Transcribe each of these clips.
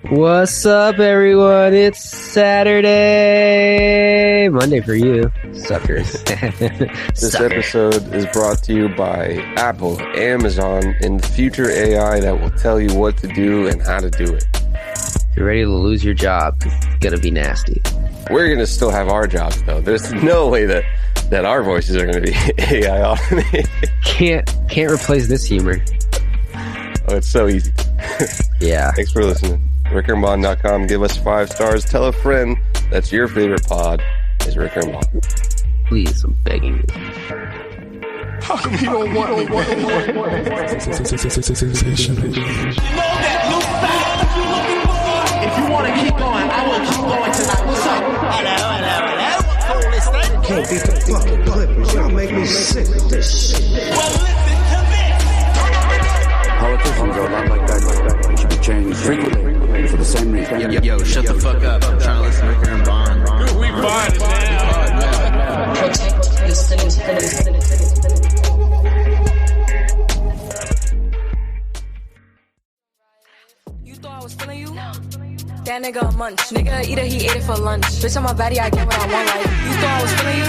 What's up, everyone? It's Saturday. Monday for you, suckers. This episode is brought to you by Apple, Amazon, and the future AI that will tell you what to do and how to do it. If you're ready to lose your job, it's gonna be nasty. We're going to still have our jobs, though. There's no way that our voices are going to be AI automated. Can't replace this humor. Oh, it's so easy. Yeah. Thanks for listening. RickerandBond.com. Give us 5 stars. Tell a friend that's your favorite pod is Ricker and Bond. Please, I'm begging you. How come you don't want me? If you want to keep going, I will keep going tonight. What's up? Hello. Can't beat the fucking Clippers. Y'all make me sick with this shit. Well, listen to this. Politicians are a lot like that. They should be changed frequently for the same reason. Yo, shut the fuck up. I'm trying to listen to Ricker and Bond. We find it now. Protect your city's You thought I was feeling you? That nigga a munch. Nigga either he ate it for lunch. Bitch on my body, I get what I want. Like you thought I was feeling you?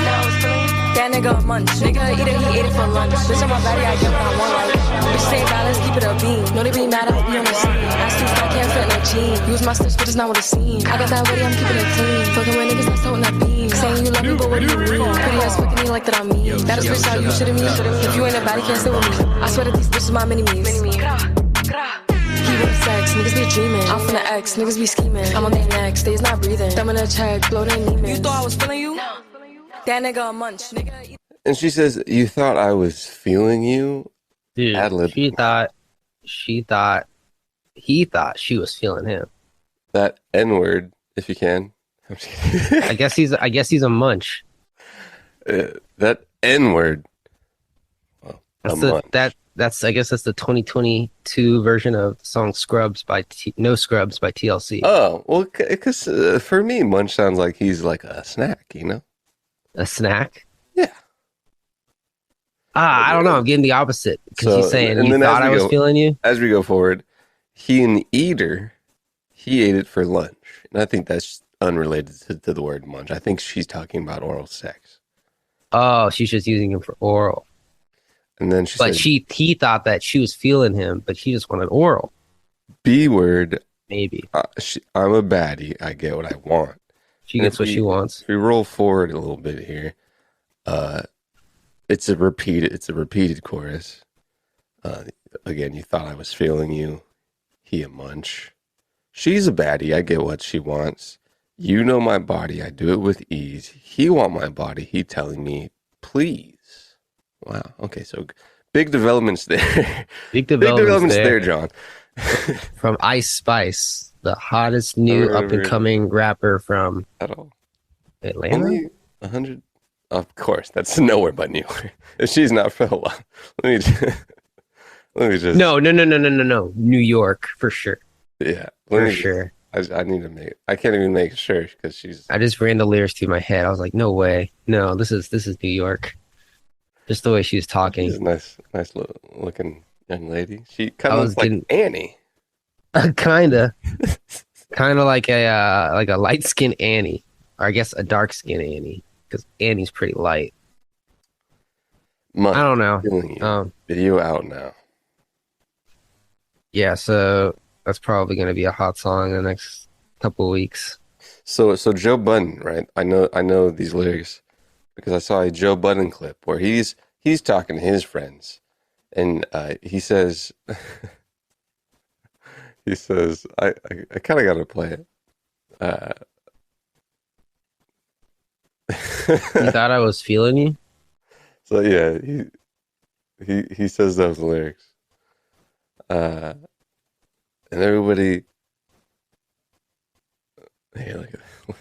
That nigga a munch. Nigga either he ate it for lunch. Bitch on my body, I get what I want. Like bitch say balance, keep it a beam. No they be mad, I be on the scene. Ass too fat, can't fit in a jean. Use my steps, but it's not what it seems. I got that ready, I'm keeping it clean. Fucking with niggas that's toting that beam. Saying you love me, but what do you mean? Pretty ass fucking me like that I mean. That is bitch how you shitting me. If you ain't a baddie, can't sit with me. I swear that these bitches my mini-me's. Keep it sex, niggas be dreaming. I'm from the X, niggas be scheming. I'm on their neck, stays not breathing. Thumb in a check, blow their demons. You thought I was feeling you? That nigga a munch, nigga. And she says, you thought I was feeling you? Dude, Ad-lib. he thought she was feeling him. That N-word, if you can. I guess he's a munch. That N-word. Well, I guess that's the 2022 version of the song "Scrubs" by No Scrubs by TLC. Oh, well, because for me, munch sounds like he's like a snack, you know? A snack? Yeah. I don't know. I'm getting the opposite because he's saying and you then thought I was feeling you. As we go forward, he an eater, he ate it for lunch. And I think that's unrelated to the word munch. I think she's talking about oral sex. Oh, she's just using him for oral. And then she said, he thought that she was feeling him, but she just wanted oral. B word. Maybe. I'm a baddie. I get what I want. She gets what she wants. If we roll forward a little bit here, it's a repeated chorus. Again, you thought I was feeling you. He a munch. She's a baddie. I get what she wants. You know my body. I do it with ease. He want my body. He telling me, please. Wow. Okay, so big developments there. Big developments there, John. From Ice Spice, the hottest new up-and-coming rapper from Atlanta. Only 100? Of course, that's nowhere but New York. If she's not from let me just... No. New York, for sure. Yeah. Sure. I need to make... I can't even make sure because she's... I just ran the lyrics through my head. I was like, no way. No, this is New York. Just the way she was talking. She's a nice looking young lady. She kind of looks like Annie. Kinda like a light skinned Annie, or I guess a dark skinned Annie, because Annie's pretty light. I don't know. Video out now. Yeah, so that's probably going to be a hot song in the next couple of weeks. So Joe Budden, right? I know these lyrics because I saw a Joe Budden clip where he's talking to his friends, and he says, I kind of got to play it. You thought I was feeling you? So yeah, he says those lyrics, and everybody. Hey, look at that.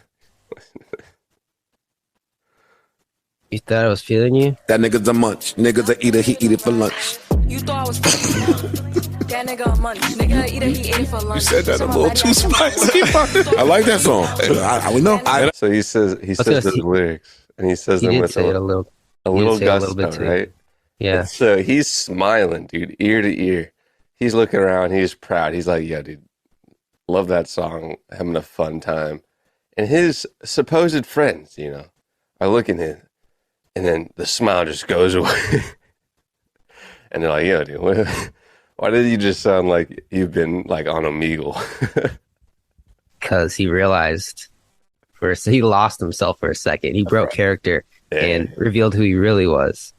You thought I was feeling you? That nigga's a munch. Nigga's a eater. He eat it for lunch. You thought I was that nigga a munch. Nigga either he ate it for lunch. You said that a little too spicy. I like that song. We know. So he says those lyrics, and he says them with a little gusto, right? Yeah. And so he's smiling, dude, ear to ear. He's looking around. He's proud. He's like, "Yeah, dude, love that song, having a fun time. And his supposed friends, are looking at him, and then the smile just goes away. And they're like, yo, dude, why did you just sound like you've been like on Omegle? Because he realized he lost himself for a second. He broke character and revealed who he really was.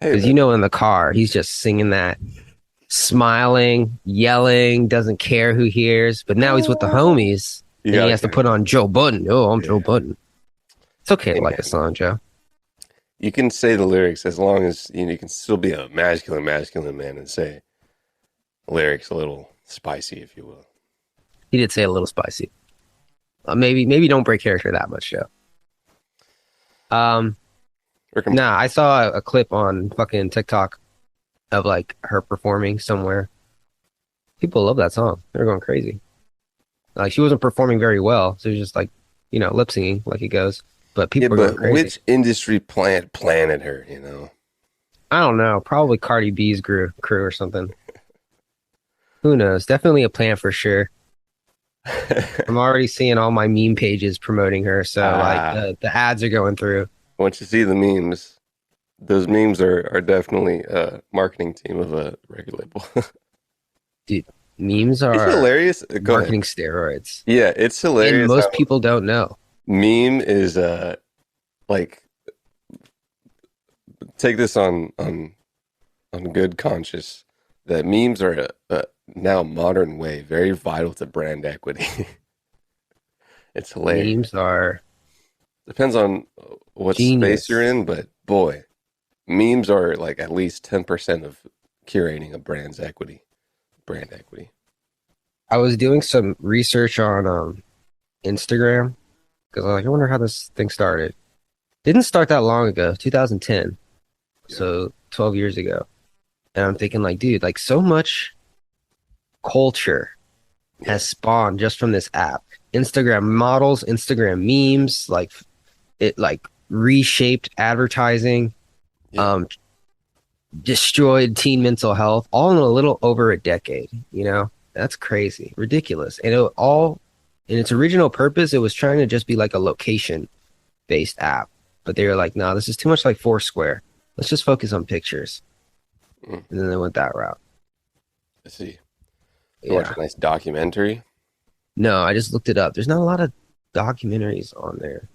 Hey, Because in the car, he's just singing that, smiling, yelling, doesn't care who hears. But now he's with the homies, and he has to put on Joe Budden. Oh, I'm Joe Budden. It's okay to like a song, Joe. You can say the lyrics as long as you can still be a masculine man and say lyrics a little spicy, if you will. He did say a little spicy. Maybe don't break character that much, Joe. Nah, I saw a clip on fucking TikTok of like her performing somewhere. People love that song. They're going crazy. Like she wasn't performing very well, so it was just like lip singing like it goes. But people are going crazy. Which industry planted her? I don't know. Probably Cardi B's crew or something. Who knows? Definitely a plant for sure. I'm already seeing all my meme pages promoting her, so like the ads are going through. Once you see the memes, those memes are definitely a marketing team of a record label. Dude, memes are hilarious. Marketing steroids. Yeah, it's hilarious. And most people don't know. Meme is like, take this on good conscience that memes are a now modern way, very vital to brand equity. It's hilarious. Memes are depends on what space you're in, but boy, memes are like at least 10% of curating a brand equity. I was doing some research on Instagram because I was like, I wonder how this thing started. Didn't start that long ago, 2010. So 12 years ago. And I'm thinking like, dude, like so much culture has spawned just from this app. Instagram models, Instagram memes, like it like reshaped advertising, destroyed teen mental health, all in a little over a decade, That's crazy. Ridiculous. And it all in its original purpose, it was trying to just be like a location based app. But they were like, no, this is too much like Foursquare. Let's just focus on pictures. And then they went that route. I see. You watch a nice documentary? No, I just looked it up. There's not a lot of documentaries on there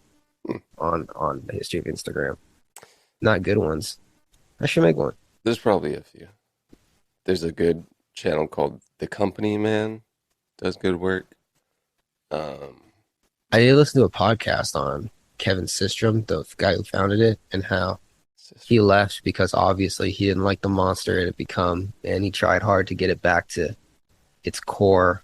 on the history of Instagram. Not good ones. I should make one. There's probably a few. There's a good channel called The Company Man. Does good work. I did listen to a podcast on Kevin Systrom, the guy who founded it, and how he left because obviously he didn't like the monster it had become, and he tried hard to get it back to its core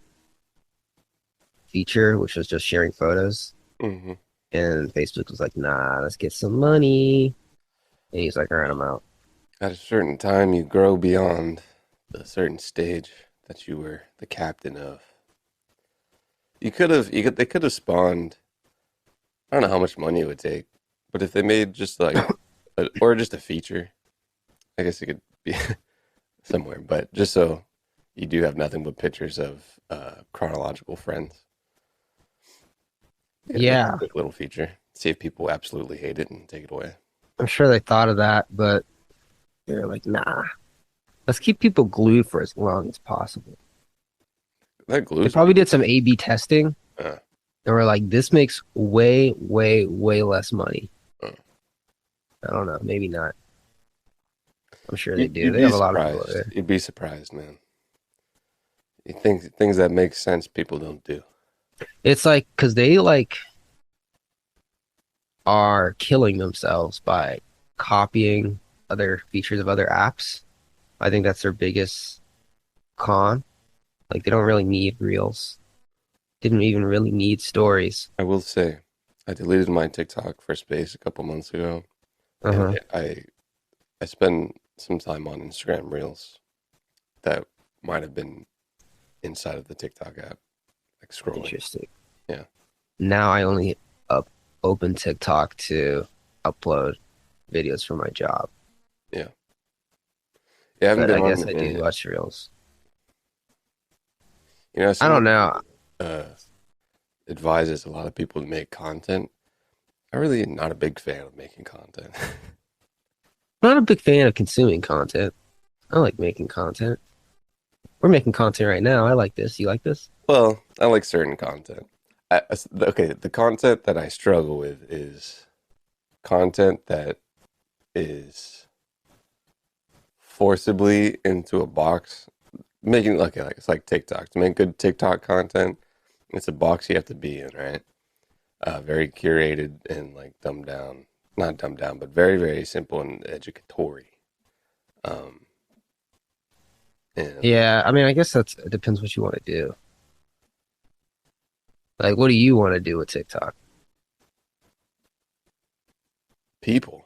feature, which was just sharing photos. Mm-hmm. And Facebook was like, nah, let's get some money. And he's like, all right, I'm out. At a certain time, you grow beyond the certain stage that you were the captain of. They could have spawned, I don't know how much money it would take, but if they made just like, or just a feature, I guess it could be somewhere, but just so you do have nothing but pictures of chronological friends. Yeah. Quick little feature. See if people absolutely hate it and take it away. I'm sure they thought of that, but they're like, nah. Let's keep people glued for as long as possible. That glues. They probably did some A/B testing. And we're like, this makes way, way, way less money. I don't know. Maybe not. I'm sure they do. They have a lot of people there. You'd be surprised, man. You think things that make sense, people don't do. It's like, because they like are killing themselves by copying other features of other apps. I think that's their biggest con. Like, they don't really need reels. Didn't even really need stories. I will say, I deleted my TikTok for space a couple months ago. And I spend some time on Instagram Reels that might have been inside of the TikTok app, like scrolling. Interesting. Yeah. Now I only open TikTok to upload videos for my job. Yeah. Yeah, I guess I do watch Reels. I don't know. uh, advises a lot of people to make content. I'm really not a big fan of making content. I'm not a big fan of consuming content. I like making content. We're making content right now. I like this. You like this? Well, I like certain content. Okay, the content that I struggle with is content that is forcibly into a box. Making like it's like TikTok. To make good TikTok content, it's a box you have to be in, right? Very curated and like dumbed down. Not dumbed down, but very, very simple and educatory. Um, and Yeah, I mean, I guess it depends what you want to do. Like, what do you want to do with TikTok? people,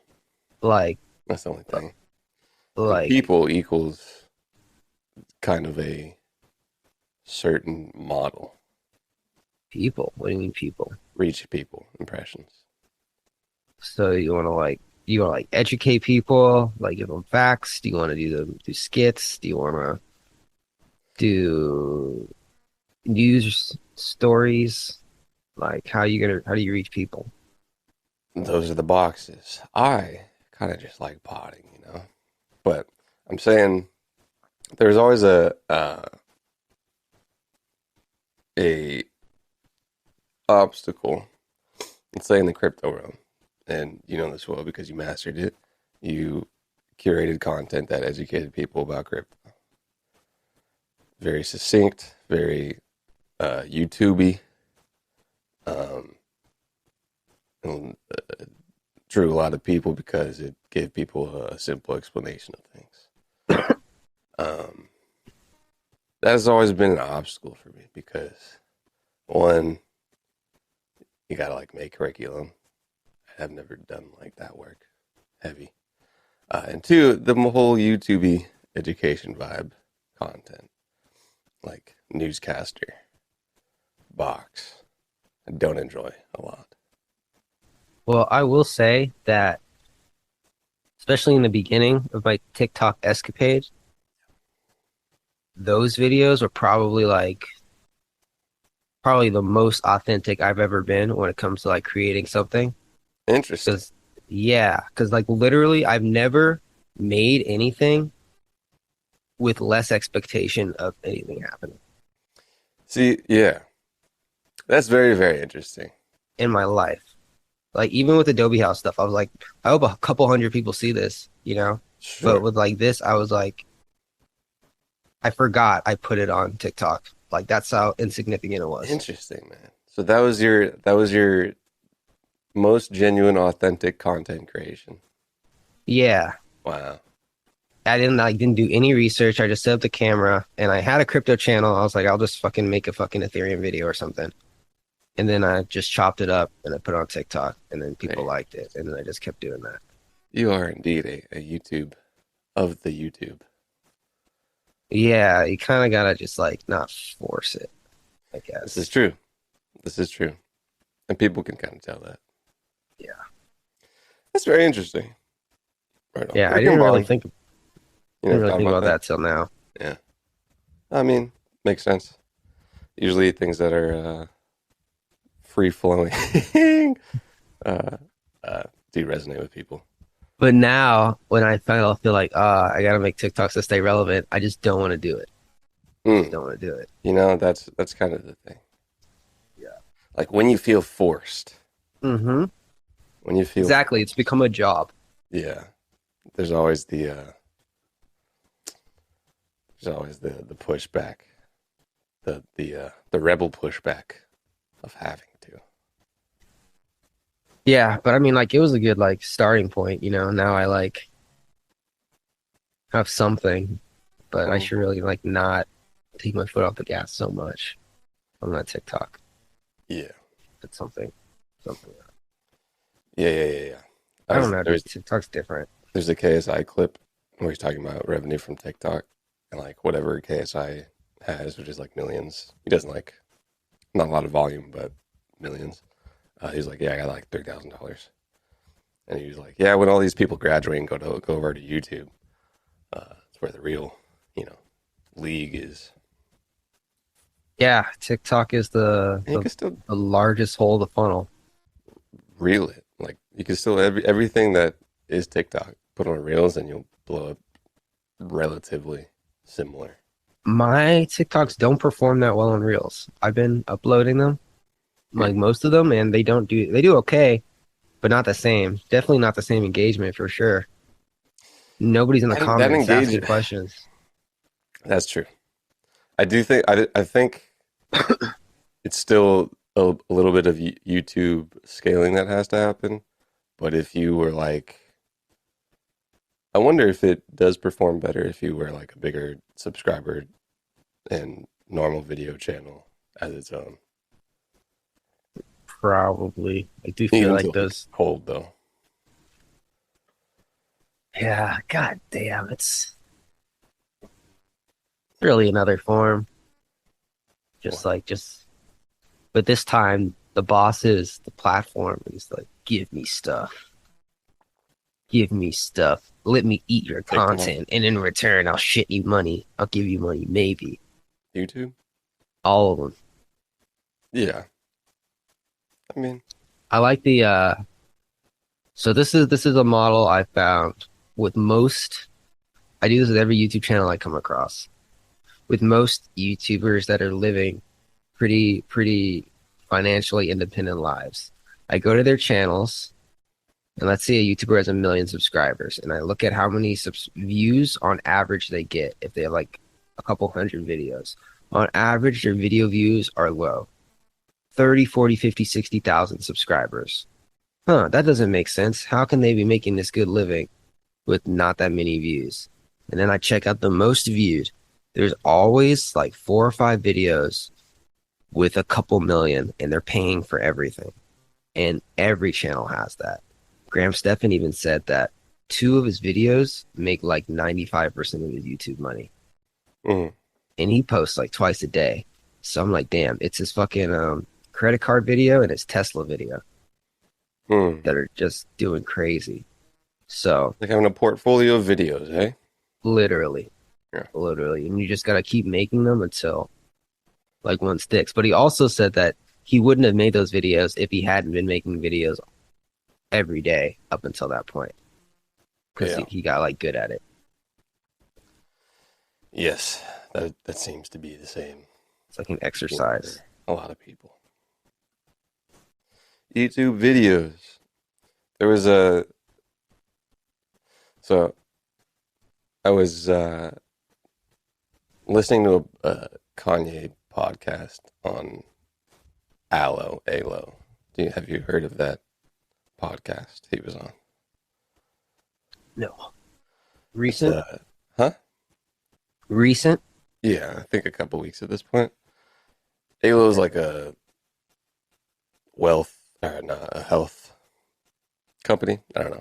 Like, that's the only thing. And like people equals kind of a certain model. people. What do you mean people? Reach people, impressions. So you want to like educate people, like give them facts? Do you want to do skits? Do you want to do news stories? Like, how do you reach people? Those are the boxes. I kind of just like potting, But I'm saying there's always a obstacle. Let's say in the crypto realm, and you know this well because you mastered it. You curated content that educated people about crypto. Very succinct, very YouTubey, um, and drew a lot of people because it gave people a simple explanation of things. Um, that has always been an obstacle for me because one, you gotta like make curriculum. I've never done like that work heavy. And two, the whole YouTube education vibe content, like newscaster, box, I don't enjoy a lot. Well, I will say that, especially in the beginning of my TikTok escapade, those videos are probably the most authentic I've ever been when it comes to like creating something. Interesting. Because like literally, I've never made anything with less expectation of anything happening See, yeah, that's very, very interesting. in my life. Like even with Adobe House stuff, I was like, I hope a couple hundred people see this, you know? But Sure. with like this, I was like, I forgot I put it on TikTok. Like that's how insignificant it was. Interesting, man. So that was your most genuine, authentic content creation. Yeah. Wow. I didn't do any research. I just set up the camera and I had a crypto channel. I was like, I'll just fucking make a fucking Ethereum video or something. And then I just chopped it up and I put it on TikTok and then people Hey, liked it. And then I just kept doing that. you are indeed a YouTube of the YouTube. Yeah, you kind of gotta just like not force it, I This is guess. true. This is true. And people can kind of tell that. Yeah. That's very interesting. Right on. Yeah, I Rick and Bond, you didn't never really thought think about about that? that till now. Yeah. I mean, makes sense. Usually things that are free flowing uh, do resonate with people. But now when I finally feel like, I gotta make TikToks to stay relevant, I just don't want to do it. Mm. Don't want to do it. That's kind of the thing. Yeah. Like when you feel forced, Mm-hmm. when you feel Exactly. It's become a job. yeah, there's always the pushback, the rebel pushback of having to. Yeah, but I mean, like, it was a good like starting point, you know. Now I like have something, but I Mhm. should really like not take my foot off the gas so much on that TikTok. Yeah, It's something. yeah. I don't know, dude. There's TikTok's different. there's a KSI clip where he's talking about revenue from TikTok and like whatever KSI has, which is like millions. He doesn't like not a lot of volume, but millions. He's like, yeah, I got like $3,000, and he was like, yeah, when all these people graduate and go over to YouTube, it's where the real, league is. Yeah, TikTok is And you can still the largest hole of the funnel. reel it. Like you can still everything that is TikTok put on reels, and you'll blow up relatively similar. My TikToks don't perform that well on Reels. I've been uploading them, Hmm. like most of them, and they do okay, but not the same. Definitely not the same engagement for sure. Nobody's in the That comments asking engage. questions. That's true. I do think I think it's still a little bit of YouTube scaling that has to happen. But if you were like, I wonder if it does perform better if you were like a bigger subscriber and normal video channel as its own. Probably. I do feel Even like to like those. hold though. Yeah, god damn, it's really another form. Just What? like just, but this time the boss is the platform. And he's like, give me stuff. Give me stuff. Let me eat your TikTok, content, and in return, I'll shit you money. I'll give you money, maybe. YouTube. All of them. Yeah, I mean, I like the so this is a model I found with most I do this with every YouTube channel I come across. With most YouTubers that are living pretty financially independent lives. I go to their channels and let's say a YouTuber has 1 million subscribers and I look at how many views on average they get if they have like a couple hundred videos. On average, their video views are low. 30, 40, 50, 60,000 subscribers. Huh, that doesn't make sense. How can they be making this good living with not that many views? And then I check out the most viewed. There's always like 4 or 5 videos with a couple million, and they're paying for everything. And every channel has that. Graham Stephan even said that 2 of his videos make like 95% of his YouTube money. mm, And he posts like twice a day. So I'm like, damn, it's his fucking credit card video and his Tesla video mm. that are just doing crazy. So Like having a portfolio of videos, eh? literally, Yeah. literally. And you just gotta keep making them until like one sticks. But he also said that he wouldn't have made those videos if he hadn't been making videos every day up until that point. Because Yeah. he got like good at it. Yes, that seems to be the same. It's like an For exercise. a lot of people. YouTube videos. There was a so I was listening to a Kanye podcast on Alo. Have you heard of that podcast he was on? No. It's Recent? huh? Recent? Yeah, I think a couple weeks at this point. Alo is like a a health company. I don't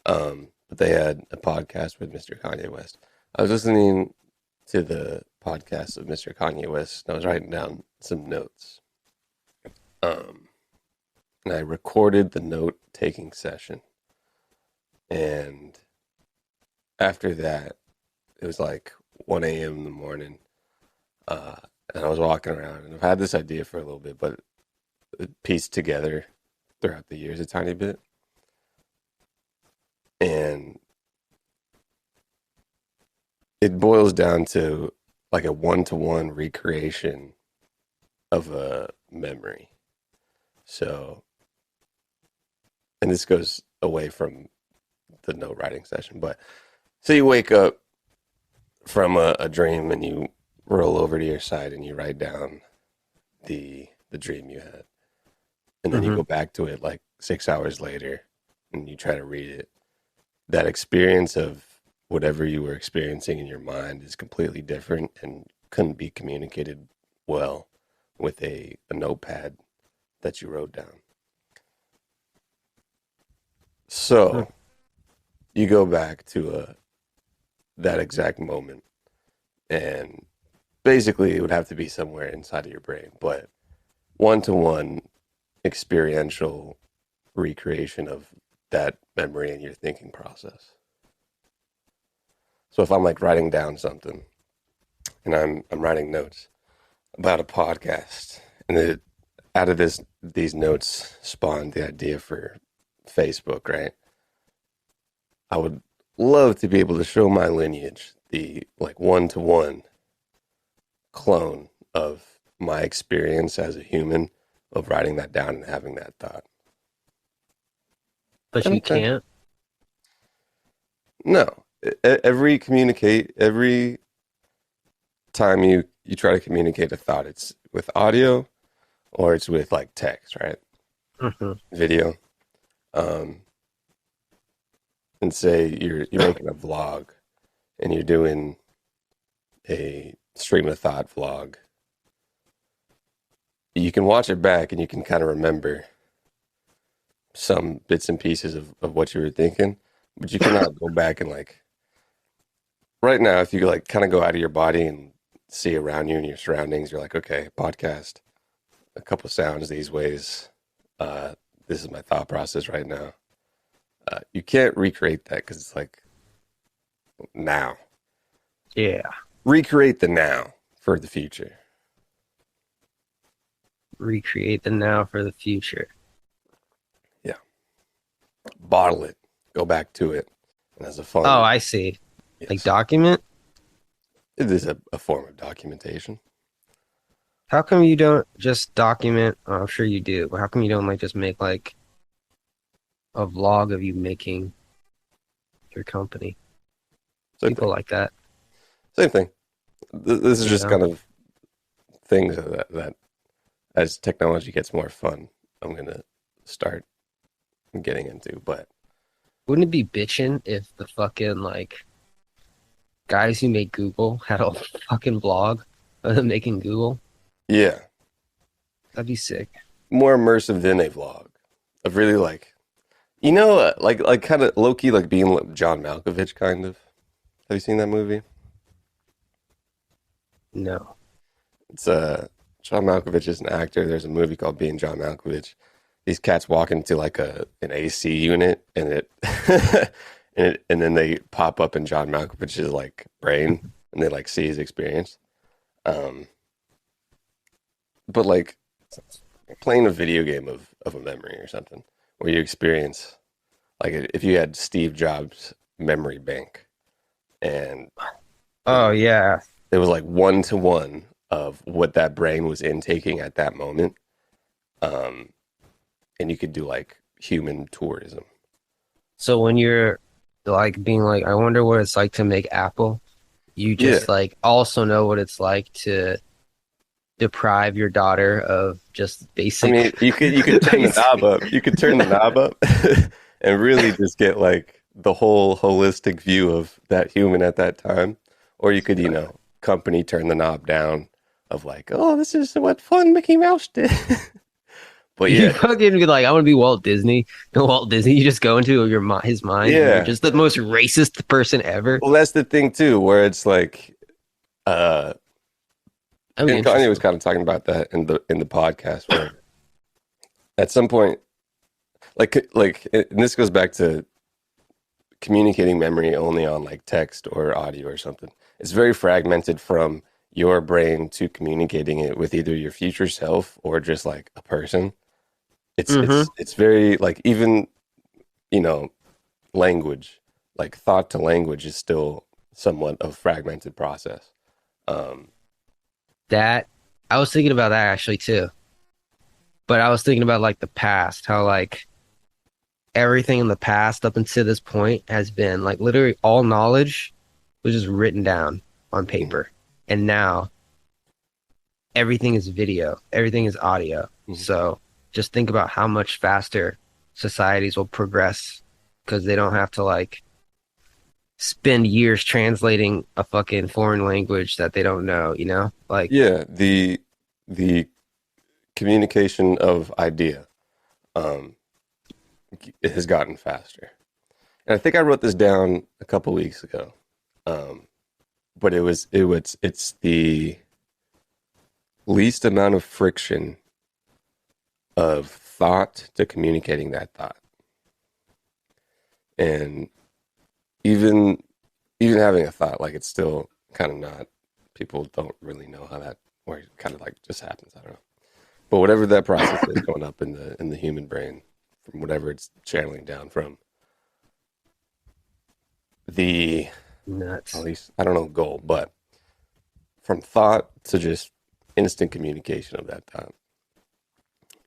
know. But they had a podcast with Mr. Kanye West. I was listening to the podcast of Mr. Kanye West, and I was writing down some notes. And I recorded the note taking session. And after that, it was like 1 a.m. in the morning. And I was walking around, and I've had this idea for a little bit, but it pieced together throughout the years a tiny bit. And it boils down to like a one-to-one recreation of a memory. So, and this goes away from the note writing session, but so you wake up from a dream and you roll over to your side and you write down the dream you had. And then you Mm-hmm. go back to it like 6 hours later and you try to read it. That experience of whatever you were experiencing in your mind is completely different and couldn't be communicated well with a notepad that you wrote down. So you go back to that exact moment, and basically it would have to be somewhere inside of your brain, but one-to-one experiential recreation of that memory in your thinking process. So if I'm like writing down something and I'm writing notes, about a podcast, and out of these notes spawned the idea for Facebook. Right, I would love to be able to show my lineage, the like one-to-one clone of my experience as a human of writing that down and having that thought. But you Okay. can't. No, every time you try to communicate a thought, it's with audio or it's with like text, right? Hmm. Video. Um, and say you're making a vlog and you're doing a stream of thought vlog. You can watch it back and you can kind of remember some bits and pieces of what you were thinking, but you cannot go back and like right now, if you like kind of go out of your body and see around you and your surroundings, you're like, okay, podcast, a couple sounds these ways. This is my thought process right now. You can't recreate that because it's like now. Yeah. Recreate the now for the future. Recreate the now for the future. Yeah. Bottle it. Go back to it. And as a fun. Oh, I see. Yes. Like document? It is a form of documentation. How come you don't just document? Oh, I'm sure you do, but how come you don't like just make like a vlog of you making your company? Same People thing. like that. Same thing. This is just Yeah. kind of things that as technology gets more fun, I'm going to start getting into. But Wouldn't it be bitching if the fucking like guys who make Google had a fucking vlog of them making Google? yeah, That'd be sick. more immersive than a vlog of really like, like kind of low key, like being like John Malkovich kind of. Have you seen that movie? No. It's John Malkovich is an actor. There's a movie called Being John Malkovich. These cats walk into like an AC unit and it and then they pop up in John Malkovich's like brain and they like see his experience. But like playing a video game of a memory or something where you experience like if you had Steve Jobs' memory bank and Oh yeah. it was like one-to-one of what that brain was intaking at that moment. And you could do like human tourism. So when you're like being like, I wonder what it's like to make Apple, you just like also know what it's like to deprive your daughter of just basic. I mean, you could turn the knob up. You could turn the knob up and really just get like the whole holistic view of that human at that time. Or you could, company turn the knob down of like, oh, this is what fun Mickey Mouse did. But You yeah, fucking be like, I want to be Walt Disney. And Walt Disney, you just go into his mind. And Yeah. you're just the most racist person ever. well, that's the thing too, where it's like, I and mean, Kanye was kind of talking about that in the podcast where at some point, like, and this goes back to communicating memory only on like text or audio or something. It's very fragmented from your brain to communicating it with either your future self or just like a person. It's very like even language, like thought to language is still somewhat of fragmented process. that I was thinking about that actually too. But I was thinking about like the past, how like everything in the past up until this point has been like literally all knowledge was just written down on paper. And now everything is video, everything is audio. So just think about how much faster societies will progress because they don't have to like spend years translating a fucking foreign language that they don't know, Like Yeah, the communication of idea it has gotten faster. And I think I wrote this down a couple weeks ago. But it's the least amount of friction of thought to communicating that thought. And even having a thought, like it's still kind of not, people don't really know how that or it kind of like just happens. I don't know. But whatever that process is going up in the human brain, from whatever it's channeling down from, the Nuts. at least I don't know goal, but from thought to just instant communication of that thought,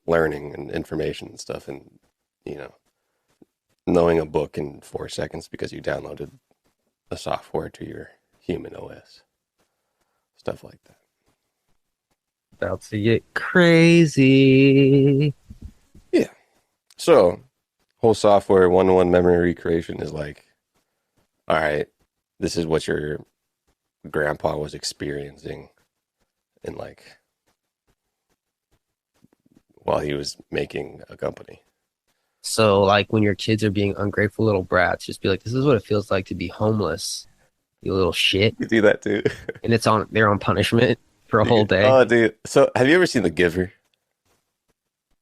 learning and information and stuff, and you know, knowing a book in 4 seconds because you downloaded a software to your human OS, stuff like that. About to get crazy. Yeah. So, whole software one-to-one memory recreation is like, all right, this is what your grandpa was experiencing in like while he was making a company. So, like, when your kids are being ungrateful little brats, just be like, "This is what it feels like to be homeless, you little shit." You do that too. And they're on punishment for a whole day. Oh, dude. So, have you ever seen The Giver?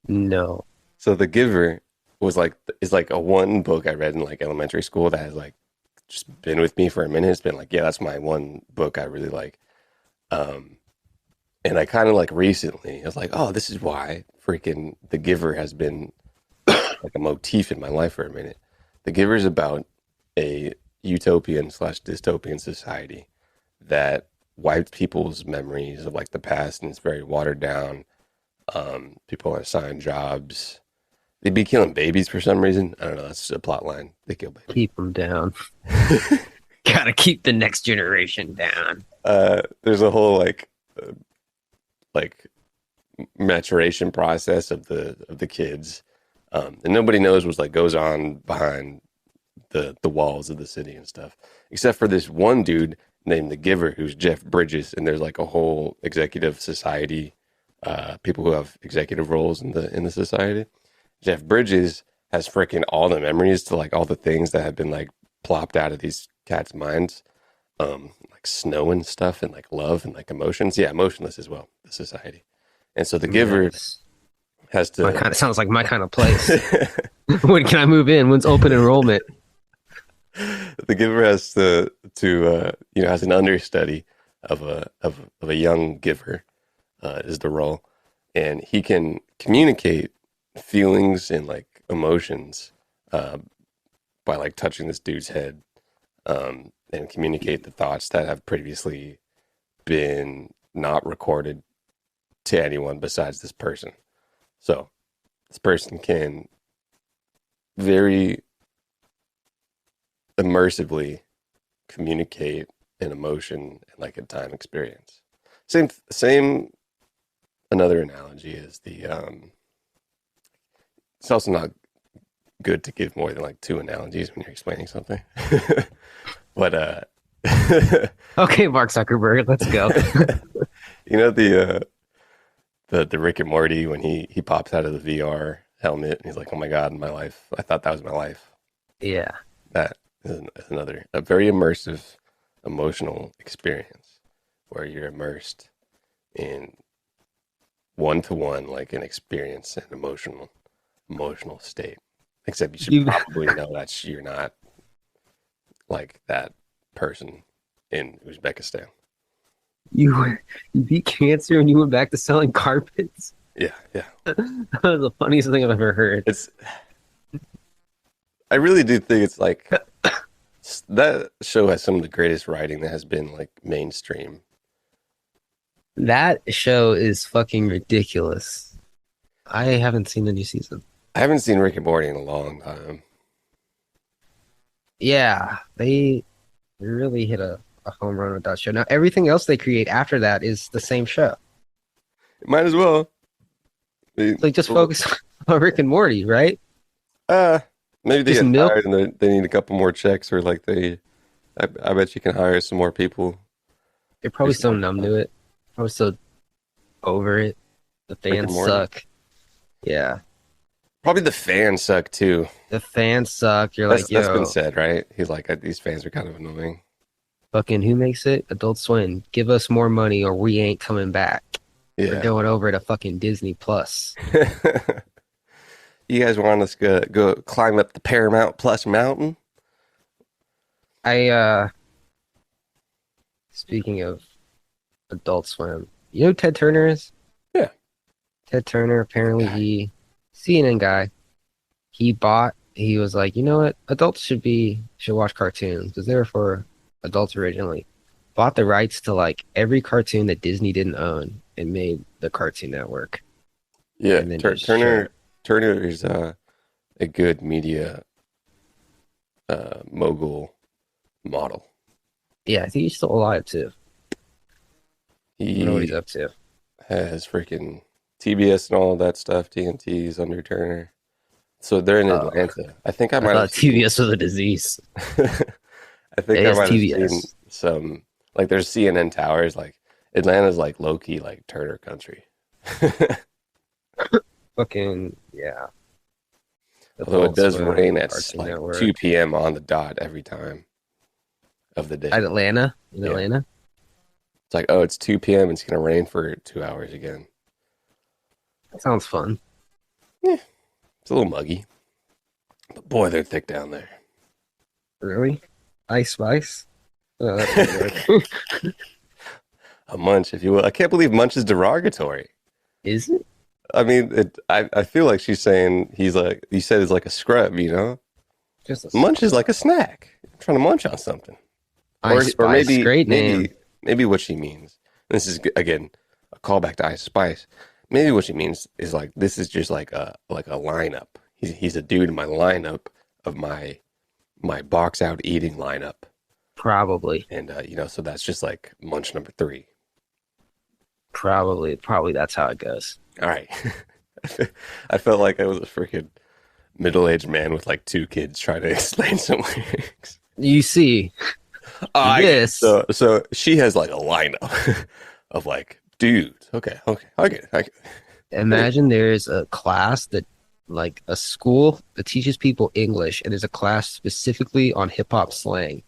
No. So, The Giver is like a one book I read in like elementary school that has like just been with me for a minute. It's been like, yeah, that's my one book I really like. And I kind of like recently, I was like, oh, this is why freaking The Giver has been like a motif in my life for a minute. The Giver is about a utopian/dystopian society that wiped people's memories of like the past, and it's very watered down. People are assigned jobs. They'd be killing babies for some reason. I don't know. That's a plot line. They kill babies. Keep them down. Gotta keep the next generation down. There's a whole like maturation process of the kids, and nobody knows what's like goes on behind the walls of the city and stuff, except for this one dude named the Giver, who's Jeff Bridges, and there's like a whole executive society, people who have executive roles in the society. Jeff Bridges has freaking all the memories to like all the things that have been like plopped out of these cats' minds, like snow and stuff, and like love and like emotions. Yeah, emotionless as well, the society. And so the Giver has to. Sounds like my kind of place. When can I move in? When's open enrollment? The Giver has to has an understudy of a young giver, is the role, and he can communicate feelings and like emotions by like touching this dude's head, and communicate the thoughts that have previously been not recorded to anyone besides this person. So this person can very immersively communicate an emotion and like a time experience. Same. Another analogy is it's also not good to give more than like two analogies when you're explaining something. But Okay, Mark Zuckerberg, let's go. you know the Rick and Morty when he pops out of the VR helmet and he's like, "Oh my God, my life! I thought that was my life." Yeah. That is a very immersive, emotional experience where you're immersed in one-to-one, like an experience and emotional state. Except you should probably know that you're not like that person in Uzbekistan. You beat cancer and you went back to selling carpets? Yeah. That was the funniest thing I've ever heard. I really do think it's like that show has some of the greatest writing that has been like mainstream. That show is fucking ridiculous. I haven't seen the new season. I haven't seen Rick and Morty in a long time. Yeah, they really hit a home run with that show. Now, everything else they create after that is the same show. Might as well. Like, just focus on Rick and Morty, right? Maybe they Just get milk? tired and they need a couple more checks, or like I bet you can hire some more people. They're probably so numb to it. Probably so over it. The Rick and fans Morty? suck. Yeah. Probably the fans suck too. The fans suck. You're That's like, yo, been said, right? He's like, these fans are kind of annoying. fucking who makes it? Adult Swim. Give us more money or we ain't coming back. We're Yeah. going over to fucking Disney Plus. You guys want us to go climb up the Paramount Plus mountain? Speaking of Adult Swim, You know who Ted Turner is? Yeah. Ted Turner, apparently CNN guy. He was like, you know what? Adults should watch cartoons because they were for adults originally. Bought the rights to like every cartoon that Disney didn't own and made the Cartoon Network. Yeah, And then just showed Turner it. Turner is a good media mogul model. Yeah, I think he's still alive too. I don't know what he's He up to. has freaking TBS and all that stuff. TNT's under Turner. So they're in Oh, Atlanta. I think I I might have thought seen. TBS was a disease. I think It I is might have seen TBS. some like there's CNN towers. Like Atlanta's like low key like Turner country. Fucking yeah. Although it Adult does Swim, rain at Cartoon like 2 Network. p.m. on the dot every time of the day. At Atlanta, in Yeah. Atlanta. It's like, oh, it's 2 p.m. It's gonna rain for 2 hours again. That sounds fun. It's a little muggy, but boy, they're thick down there. Really? Ice Spice? That's weird. A munch, if you will. I can't believe munch is derogatory. Is it? I mean, I feel like she's saying he's like you said is like a scrub, you know. Just a Munch is like a snack. I'm trying to munch on something, Ice or Spice. Great name. maybe what she means. This is again a callback to Ice Spice. Maybe what she means is like this is just like a lineup. He's a dude in my lineup of my box out eating lineup, Probably. and you know, so that's just like munch number 3. Probably that's how it goes. All right. I felt like I was a freaking middle-aged man with like 2 kids trying to explain some lyrics. You see, this So she has like a lineup of like dudes. Okay, I get it. imagine there's a class that like a school that teaches people English and there's a class specifically on hip hop slang.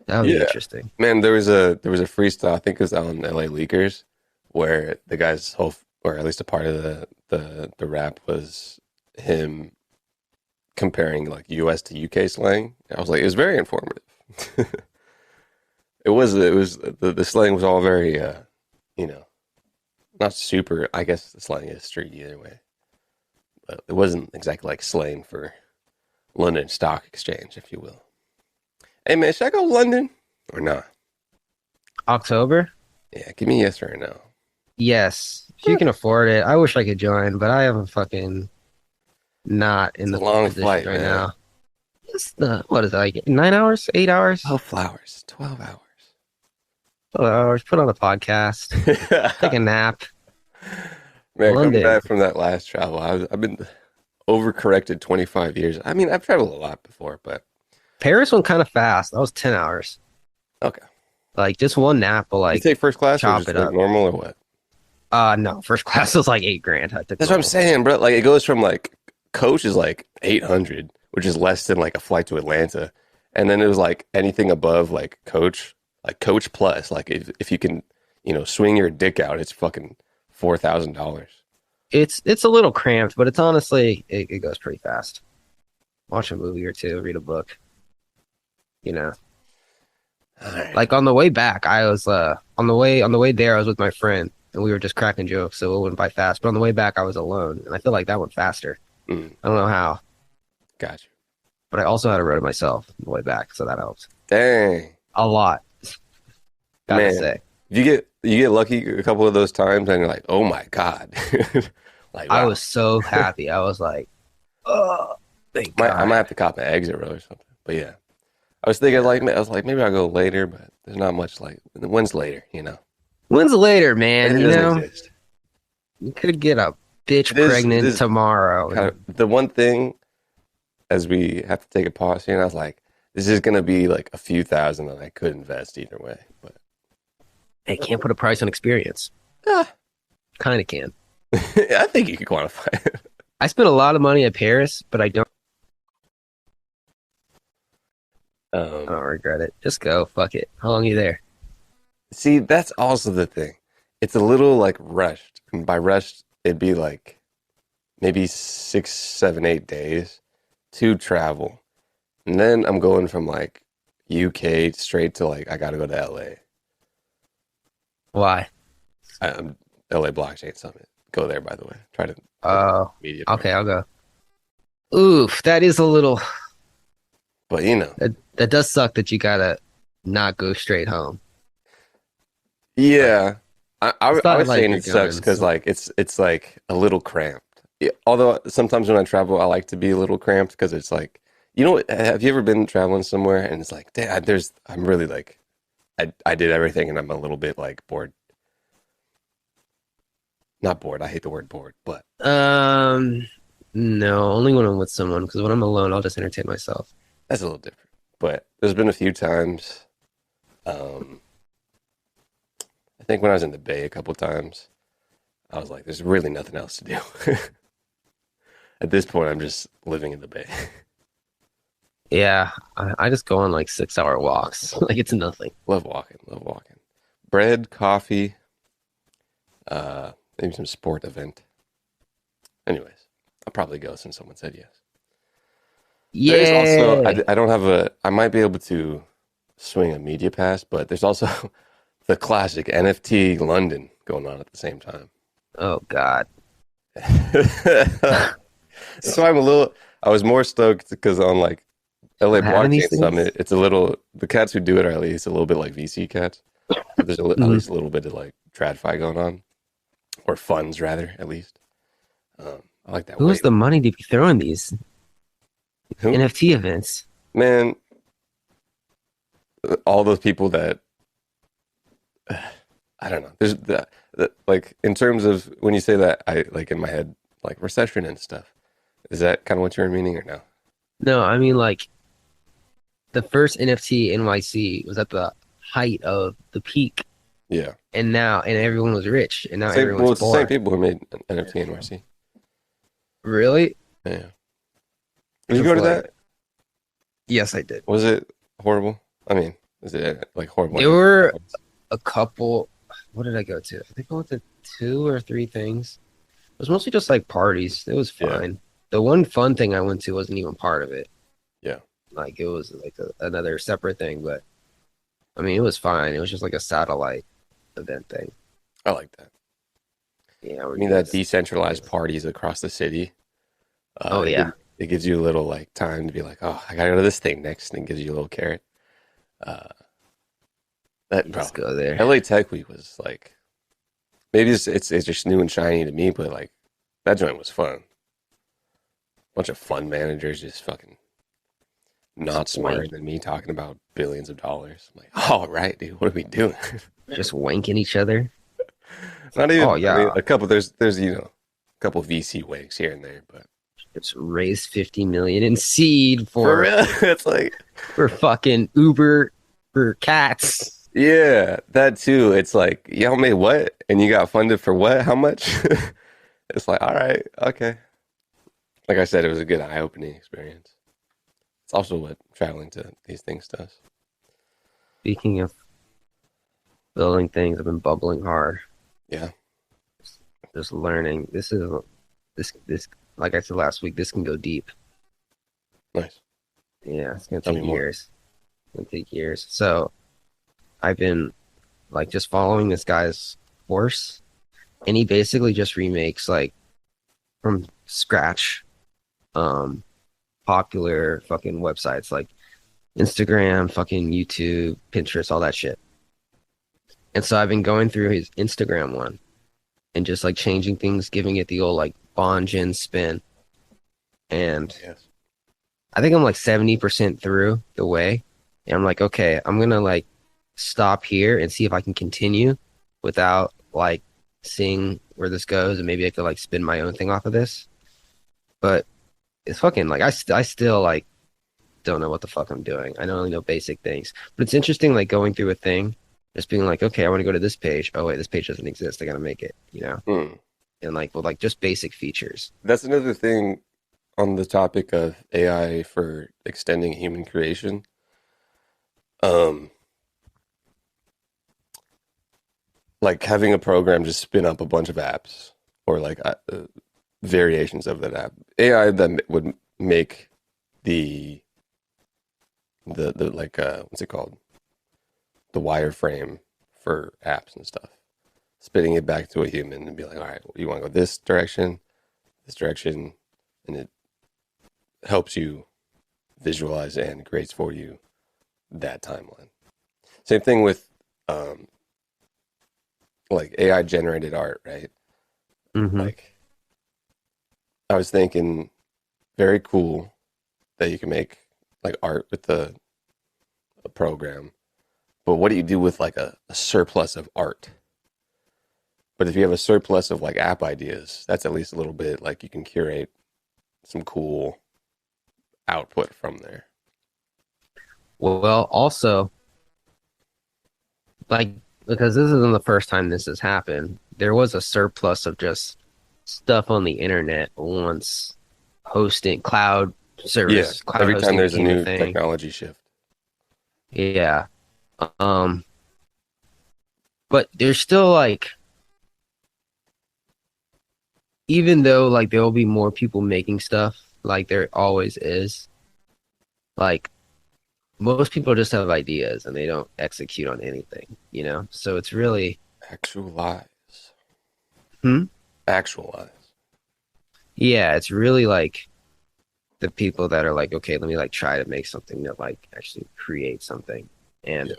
That would be Yeah. interesting. Man, there was a freestyle. I think it was on LA Leakers, where the guy's whole, or at least a part of the rap was him comparing like U.S. to U.K. slang. I was like, it was very informative. It was the slang was all very you know, not super. I guess the slang is street either way, but it wasn't exactly like slang for London Stock Exchange, if you will. Hey man, should I go to London or not? October? Yeah, give me a yes or a no. Yes. If you can afford it. I wish I could join, but I am fucking not in It's the a long position flight, right man. now. It's what is it, like 9 hours? 8 hours? 12 hours. 12 hours. Put on a podcast. Take a nap. Man, coming London. back from that last travel, I've been overcorrected 25 years. I mean, I've traveled a lot before, but Paris went kind of fast. That was 10 hours. okay. Like just one nap will You like take first class or chop just it like up. normal or what? No, first class was like 8 grand. I took That's what I'm normal. saying, bro. Like it goes from like coach is like 800, which is less than like a flight to Atlanta, and then it was like anything above like coach plus. Like if you can, you know, swing your dick out, it's fucking $4,000. It's a little cramped, but it's honestly it goes pretty fast. Watch a movie or two, read a book. You know. All right. Like on the way back, I was on the way there I was with my friend and we were just cracking jokes, so it went by fast. But on the way back I was alone and I feel like that went faster. Mm, I don't know how. got you. But I also had to road myself on the way back, so that helps. Dang, A lot. Gotta man. say. You get lucky a couple of those times, and you're like, oh my god. Like I wow. was so happy. I was like, oh, thank I God. might have to cop an exit row or something. But yeah, I was thinking like maybe I'll go later, but there's not much like when's later, you know. When's later, man? It You doesn't know, exist. you could get a bitch It is- pregnant it is tomorrow. Kind of, the one thing, as we have to take a pause here, and I was like, this is gonna be like a few thousand that I could invest either way. But I can't put a price on experience. ah, Kind of can. I think you could quantify it. I spent a lot of money at Paris, but I don't regret it. Just go. Fuck it. How long are you there? See, that's also the thing. It's a little like rushed. And by rushed, it'd be like maybe 6, 7, 8 days to travel. And then I'm going from like UK straight to like I gotta go to LA. Why? LA Blockchain Summit. Go there, by the way. Try to Oh, media. okay, I'll go. Oof, that is a little. But you know, That does suck that you gotta not go straight home. Like yeah. it's I not was like saying you're it sucks going. because like it's like a little cramped. Yeah, although sometimes when I travel, I like to be a little cramped because it's like, have you ever been traveling somewhere and it's like, Dad, I'm really like, I did everything and I'm a little bit like bored. Not bored. I hate the word bored, but Um, no, only when I'm with someone. Because when I'm alone, I'll just entertain myself. that's a little different. But there's been a few times. Um, I think when I was in the Bay a couple times, I was like, there's really nothing else to do. At this point, I'm just living in the Bay. Yeah, I just go on like 6 hour walks. Like it's nothing. Love walking, love walking. Bread, coffee, maybe some sport event. Anyways, I'll probably go since someone said yes. There is also, Yeah. I don't have I might be able to swing a media pass, but there's also the classic NFT London going on at the same time. Oh God. So I was more stoked because on like LA Having these Blockchain things? Summit, the cats who do it are at least a little bit like VC cats. So there's at Mhm. least a little bit of like TradFi going on, or funds rather, at least. I like that Who way. has the money to be throwing these Who? NFT events? Man, all those people that I don't know. There's like in terms of when you say that, I like in my head like recession and stuff. Is that kind of what you're meaning or no? No, I mean like the first NFT NYC was at the height of the peak, Yeah. and everyone was rich, and now Same. Well, everyone's it's the same poor. people who made NFT NYC. Really? Yeah. Did you Just go to like, that? yes, I did. Was it horrible? I mean, is it like horrible? There were a couple. What did I go to? I think I went to 2 or 3 things. It was mostly just like parties. It was Yeah. fine. The one fun thing I went to wasn't even part of it. Yeah. Like it was like another separate thing, but I mean, it was fine. It was just like a satellite event thing. I like that. Yeah, I mean, that decentralized parties across the city. Oh yeah, It gives you a little like time to be like, oh, I gotta go to this thing next, and it gives you a little carrot. Uh, that you bro, just go there. LA Tech Week was like, maybe it's just new and shiny to me, but like that joint was fun. Bunch of fund managers just fucking not smarter than me talking about billions of dollars. I'm like, all right, dude, what are we doing? Just wanking each other. Not even. Oh yeah, I mean, a couple. There's a couple VC wanks here and there, but just raised 50 million in seed for real, it's like for fucking Uber for cats. yeah, that too. It's like y'all made what, and you got funded for what? How much? It's like all right, okay. Like I said, it was a good eye-opening experience. It's also what traveling to these things does. Speaking of building things, I've been bubbling hard. Yeah, Just learning. This like I said last week, this can go deep. nice. Yeah, it's gonna Tell take me more. years. It's gonna take years. So I've been like just following this guy's course, and he basically just remakes like from scratch popular fucking websites like Instagram, fucking YouTube, Pinterest, all that shit. And so I've been going through his Instagram one and just like changing things, giving it the old like Bonjin spin. And Yes. I think I'm like 70% through the way. And I'm like, okay, I'm gonna like stop here and see if I can continue without like seeing where this goes, and maybe I could like spin my own thing off of this. But it's fucking like I still like don't know what the fuck I'm doing. I only know basic things. But it's interesting like going through a thing, just being like, okay, I want to go to this page. Oh wait, this page doesn't exist. I gotta make it, you know? Hmm. And like with like just basic features. That's another thing on the topic of AI for extending human creation. Um, like having a program just spin up a bunch of apps or like variations of that app. AI that would make the like what's it called? The wireframe for apps and stuff. spitting it back to a human and be like, all right, you want to go this direction, and it helps you visualize and creates for you that timeline. Same thing with like AI generated art, right? Mm-hmm. Like I was thinking very cool that you can make like art with a program. But what do you do with like a surplus of art? But if you have a surplus of like app ideas, that's at least a little bit like you can curate some cool output from there. Well, also, like, because this isn't the first time this has happened, there was a surplus of just stuff on the internet once hosting cloud service, cloud Every time hosting there's a became a new thing. technology shift. Yeah. But there's still like, even though like there will be more people making stuff, like there always is, like most people just have ideas and they don't execute on anything, you know? So it's really, Actualize. Hmm? Actualize. yeah, it's really like the people that are like, okay, let me like try to make something that like actually create something. And Yeah.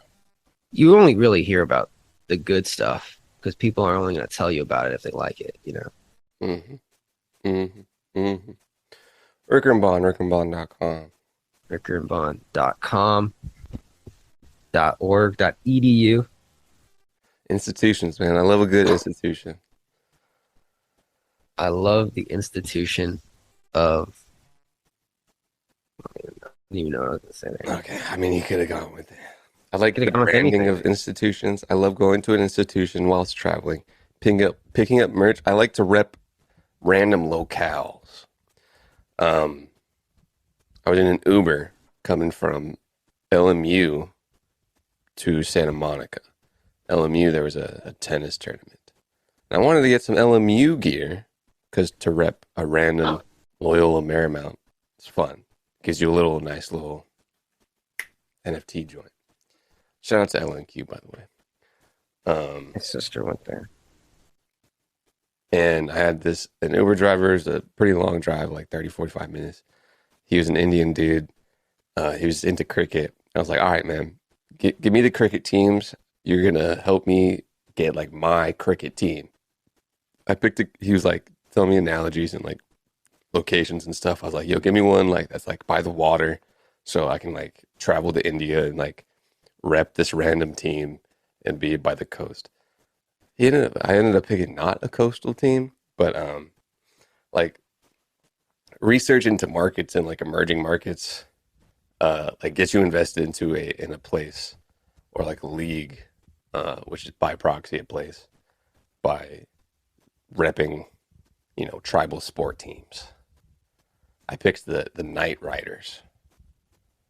you only really hear about the good stuff because people are only going to tell you about it if they like it, you know? Mm-hmm. Mm-hmm. Mm-hmm. Ricker and Bond, rickandbond.com. rickandbond.com, .org, .edu. Institutions, man. I love a good institution. I love the institution of, I don't even know what I was going to say there. Okay, I mean, you could have gone with it. I like Could've the gone with branding anything. of institutions. I love going to an institution whilst traveling, picking up merch. I like to rep random locales. I was in an Uber coming from LMU to Santa Monica. LMU, there was a tennis tournament. And I wanted to get some LMU gear because to rep a random Loyola Marymount, it's fun. Gives you a little nice little NFT joint. Shout out to LNQ, by the way. My sister went there. And I had an Uber driver. It was a pretty long drive, like 30, 45 minutes. He was an Indian dude. He was into cricket. I was like, all right, man, give me the cricket teams. You're going to help me get like my cricket team. He was like telling me analogies and like locations and stuff. I was like, yo, give me one like that's like by the water so I can like travel to India and like rep this random team and be by the coast. I ended up picking not a coastal team, but like research into markets and like emerging markets like gets you invested into a place or like a league, which is by proxy a place by repping, tribal sport teams. I picked the Night Riders.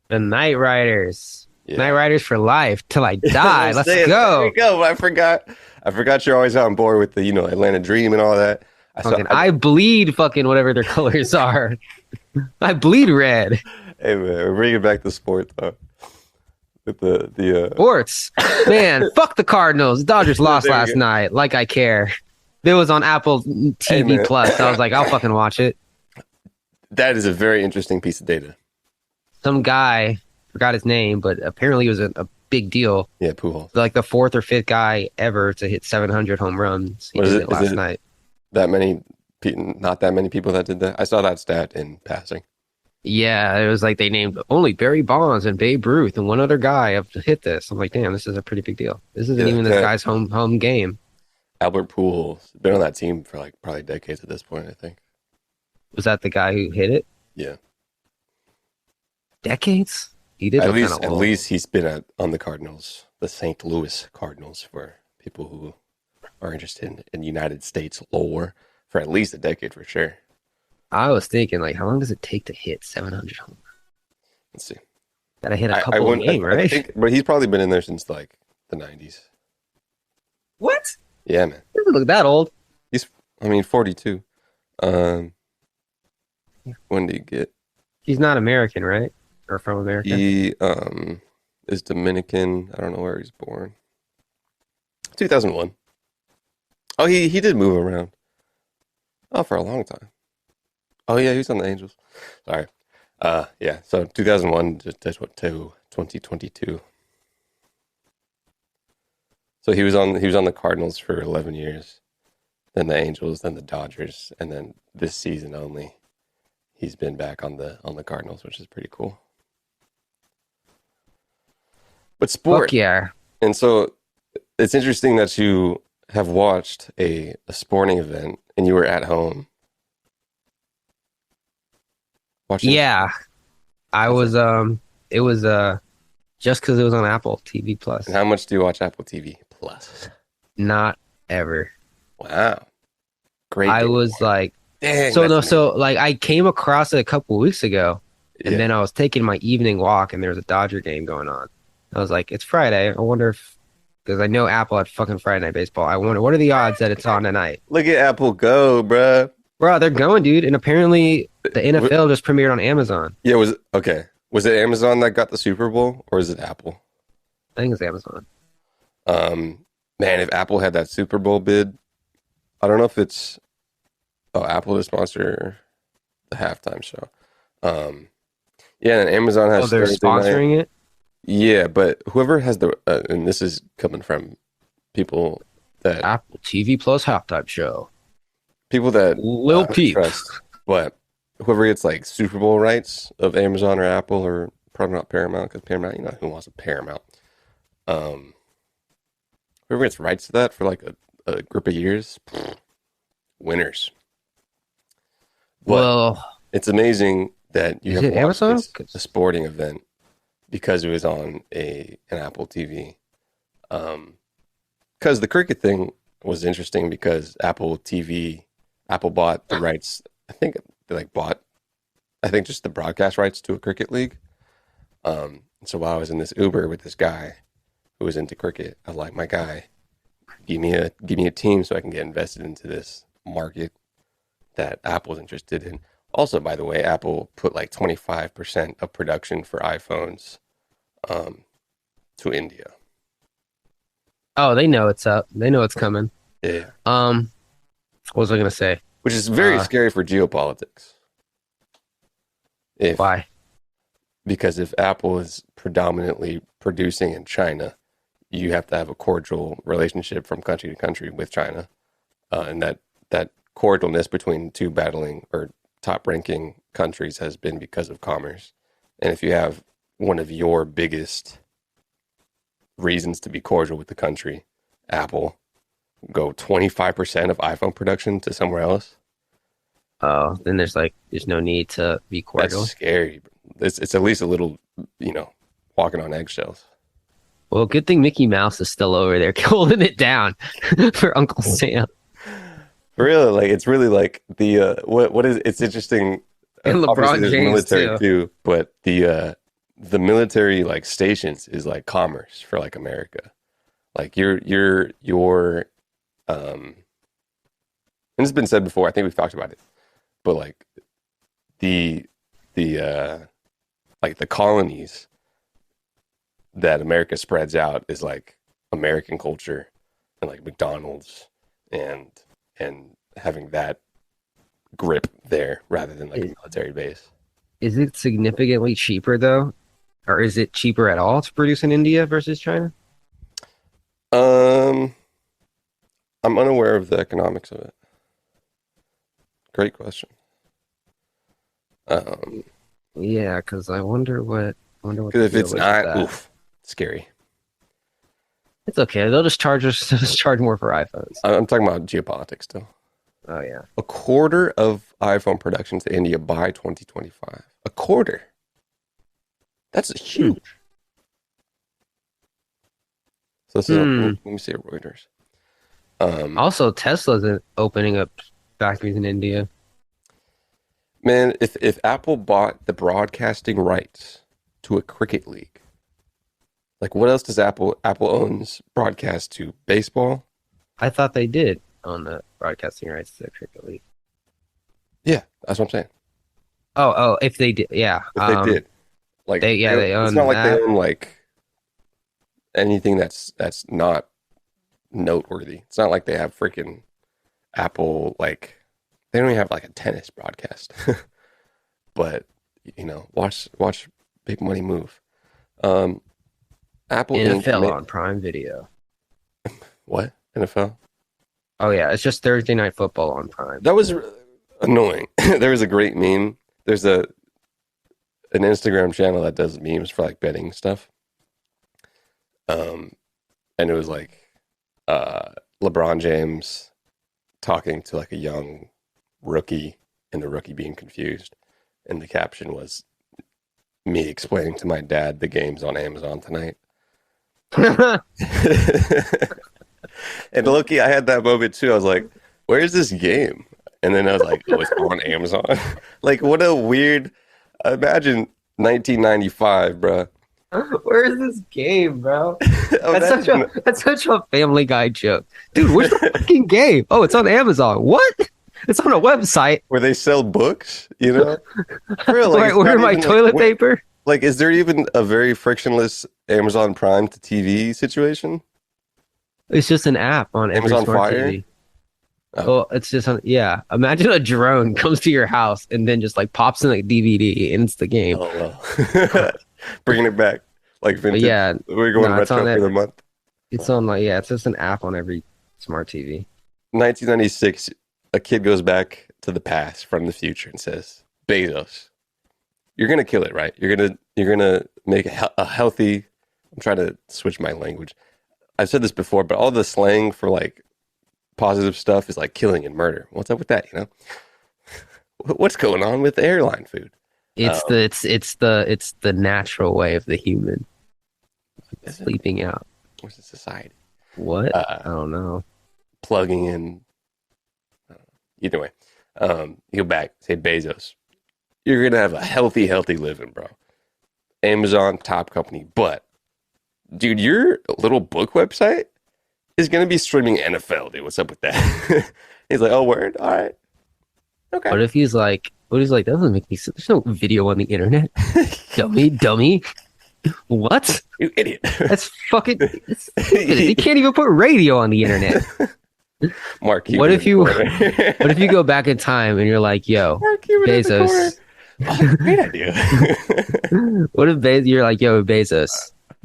The Night Riders. Yeah. Night Riders for life till I die. Let's There go. we go. I forgot you're always on board with the, Atlanta Dream and all that. I bleed fucking whatever their colors are. I bleed red. Hey man, we're bringing back the sport though. With the Sports. Man, fuck the Cardinals. The Dodgers lost There we last go. night, like I care. It was on Apple TV man. Plus. I was like, I'll fucking watch it. that is a very interesting piece of data. Some guy, forgot his name, but apparently it was a big deal. Yeah, Pujols. Like the fourth or fifth guy ever to hit 700 home runs. He What is did it? it last night. That many not that many people that did that. I saw that stat in passing. Yeah, it was like they named only Barry Bonds and Babe Ruth and one other guy have hit this. I'm like, damn, this is a pretty big deal. This isn't Yeah, even this yeah. guy's home game. Albert Pujols been on that team for like probably decades at this point, I think. Was that the guy who hit it? Yeah. Decades? He did At look least kinda at old. least he's been on the Cardinals, the St. Louis Cardinals, for people who are interested in United States lore, for at least a decade for sure. I was thinking, like, how long does it take to hit 700 home runs? Let's see. Gotta hit a I couple a wouldn't- game, I right? think, but he's probably been in there since like the 90s. What? Yeah, man. Doesn't look that old. 42. When did he get? He's not American, right? Or from America? He is Dominican. I don't know where he's born. 2001. Oh, he did move around. Oh, for a long time. Oh yeah, he was on the Angels. Sorry. Yeah. So 2001 to 2022. So he was on the Cardinals for 11 years, then the Angels, then the Dodgers, and then this season only, he's been back on the Cardinals, which is pretty cool. But Fuck sport, yeah. and so it's interesting that you have watched a sporting event and you were at home watching. Yeah. I That's was it. it was just because it was on Apple TV Plus. And how much do you watch Apple TV Plus? Not ever. Wow, great I day to was watch. like Dang, so that's no, amazing. so like I came across it a couple weeks ago and Yeah. then I was taking my evening walk and there was a Dodger game going on. I was like, it's Friday. I wonder if because I know Apple had fucking Friday Night Baseball. I wonder what are the odds that it's on tonight? Look at Apple Go, bruh. Bro, they're going, dude. And apparently the Wh- NFL just premiered on Amazon. Yeah, was it Amazon that got the Super Bowl or is it Apple? I think it's Amazon. Man, if Apple had that Super Bowl bid, I don't know if it's Apple to sponsor the halftime show. Um, yeah, and Amazon Oh, has they're Thursday night. sponsoring it? Yeah, but whoever has the and this is coming from people that Apple TV Plus halftime show. people that Lil I Peep. trust, but whoever gets like Super Bowl rights of Amazon or Apple or probably not Paramount because Paramount, who wants a Paramount? Um, Whoever gets rights to that for like a group of years, winners. But Well, it's amazing that you is have it watched Amazon? a sporting event because it was on an Apple TV. Because the cricket thing was interesting because Apple bought the rights. I think they bought, I think just the broadcast rights to a cricket league. So while I was in this Uber with this guy who was into cricket, I was like, my guy, give me a team so I can get invested into this market that Apple's interested in. Also, by the way, Apple put like 25% of production for iPhones um, to India. Oh, they know it's up. They know it's coming. Yeah. What was I gonna say? Which is very Uh, scary for geopolitics. Why? Because if Apple is predominantly producing in China, you have to have a cordial relationship from country to country with China, and that cordialness between two battling or top-ranking countries has been because of commerce. And if you have one of your biggest reasons to be cordial with the country, Apple, go 25% of iPhone production to somewhere else, Oh, then there's no need to be that's cordial. scary. It's at least a little, walking on eggshells. Well, good thing Mickey Mouse is still over there holding it down for Uncle Sam. Really, like it's really like the what is it's interesting. And Obviously, LeBron there's James military too. too, but the military like stations is like commerce for like America. Like your and it's been said before. I think we've talked about it, but like the like the colonies that America spreads out is like American culture and like McDonald's and having that grip there rather than like a military base. Is it significantly cheaper though? Or is it cheaper at all to produce in India versus China? Um, I'm unaware of the economics of it. Great question. Um, Yeah, because I wonder what because the if deal it's is with not, that. oof, scary. It's okay. They'll just charge us just charge more for iPhones. I'm talking about geopolitics still. Oh yeah. A quarter of iPhone production to India by 2025. A quarter. That's huge. So this is, let me see Reuters. Also, Tesla's opening up factories in India. Man, if Apple bought the broadcasting rights to a cricket league, like what else does Apple owns broadcast to baseball? I thought they did on the broadcasting rights to the cricket league. Yeah, that's what I'm saying. Oh, if they did, yeah. If they did, like they it's own not like that. they own like anything that's not noteworthy. It's not like they have freaking Apple, like they don't even have like a tennis broadcast. But watch big money move. Apple NFL Inc. on Prime Video. What? NFL? Oh yeah, it's just Thursday Night Football on Prime. That was annoying. There was a great meme. There's an Instagram channel that does memes for like betting stuff. And it was like LeBron James talking to like a young rookie and the rookie being confused. And the caption was me explaining to my dad the game's on Amazon tonight. And Loki, I had that moment too. I was like, where's this game? And then I was like, oh, it's on Amazon. Like, what a weird, imagine 1995, bro. Where's this game, bro? That's such a Family Guy joke. Dude, where's the fucking game? Oh, it's on Amazon. What? It's on a website. Where they sell books, you know? Real, like, where my toilet paper? Like, is there even a very frictionless Amazon Prime to TV situation? It's just an app on every Amazon smart Fire? TV. Oh, it's just on, yeah. Imagine a drone comes to your house and then just like pops in a DVD and it's the game. Oh, well. Bringing it back. Like vintage. Yeah. We're going retro for the month. It's on like, yeah, it's just an app on every smart TV. 1996, a kid goes back to the past from the future and says, Bezos, you're going to kill it, right? You're going to make a healthy, I'm trying to switch my language. I've said this before, but all the slang for like positive stuff is like killing and murder. What's up with that? You know, what's going on with airline food? It's the natural way of the human sleeping out. Where's the society? What? I don't know. Plugging in. Either way, you go back. Say Bezos, you're gonna have a healthy living, bro. Amazon, top company, but dude, your little book website is going to be streaming NFL, dude. What's up with that? He's like, oh, word? All right. Okay. What if he's like, that doesn't make any sense. There's no video on the internet. Dummy. What? You idiot. That's fucking, you can't even put radio on the internet. Mark, what if you go back in time and you're like, yo, Bezos. Oh, great idea. What if you're like, yo, Bezos,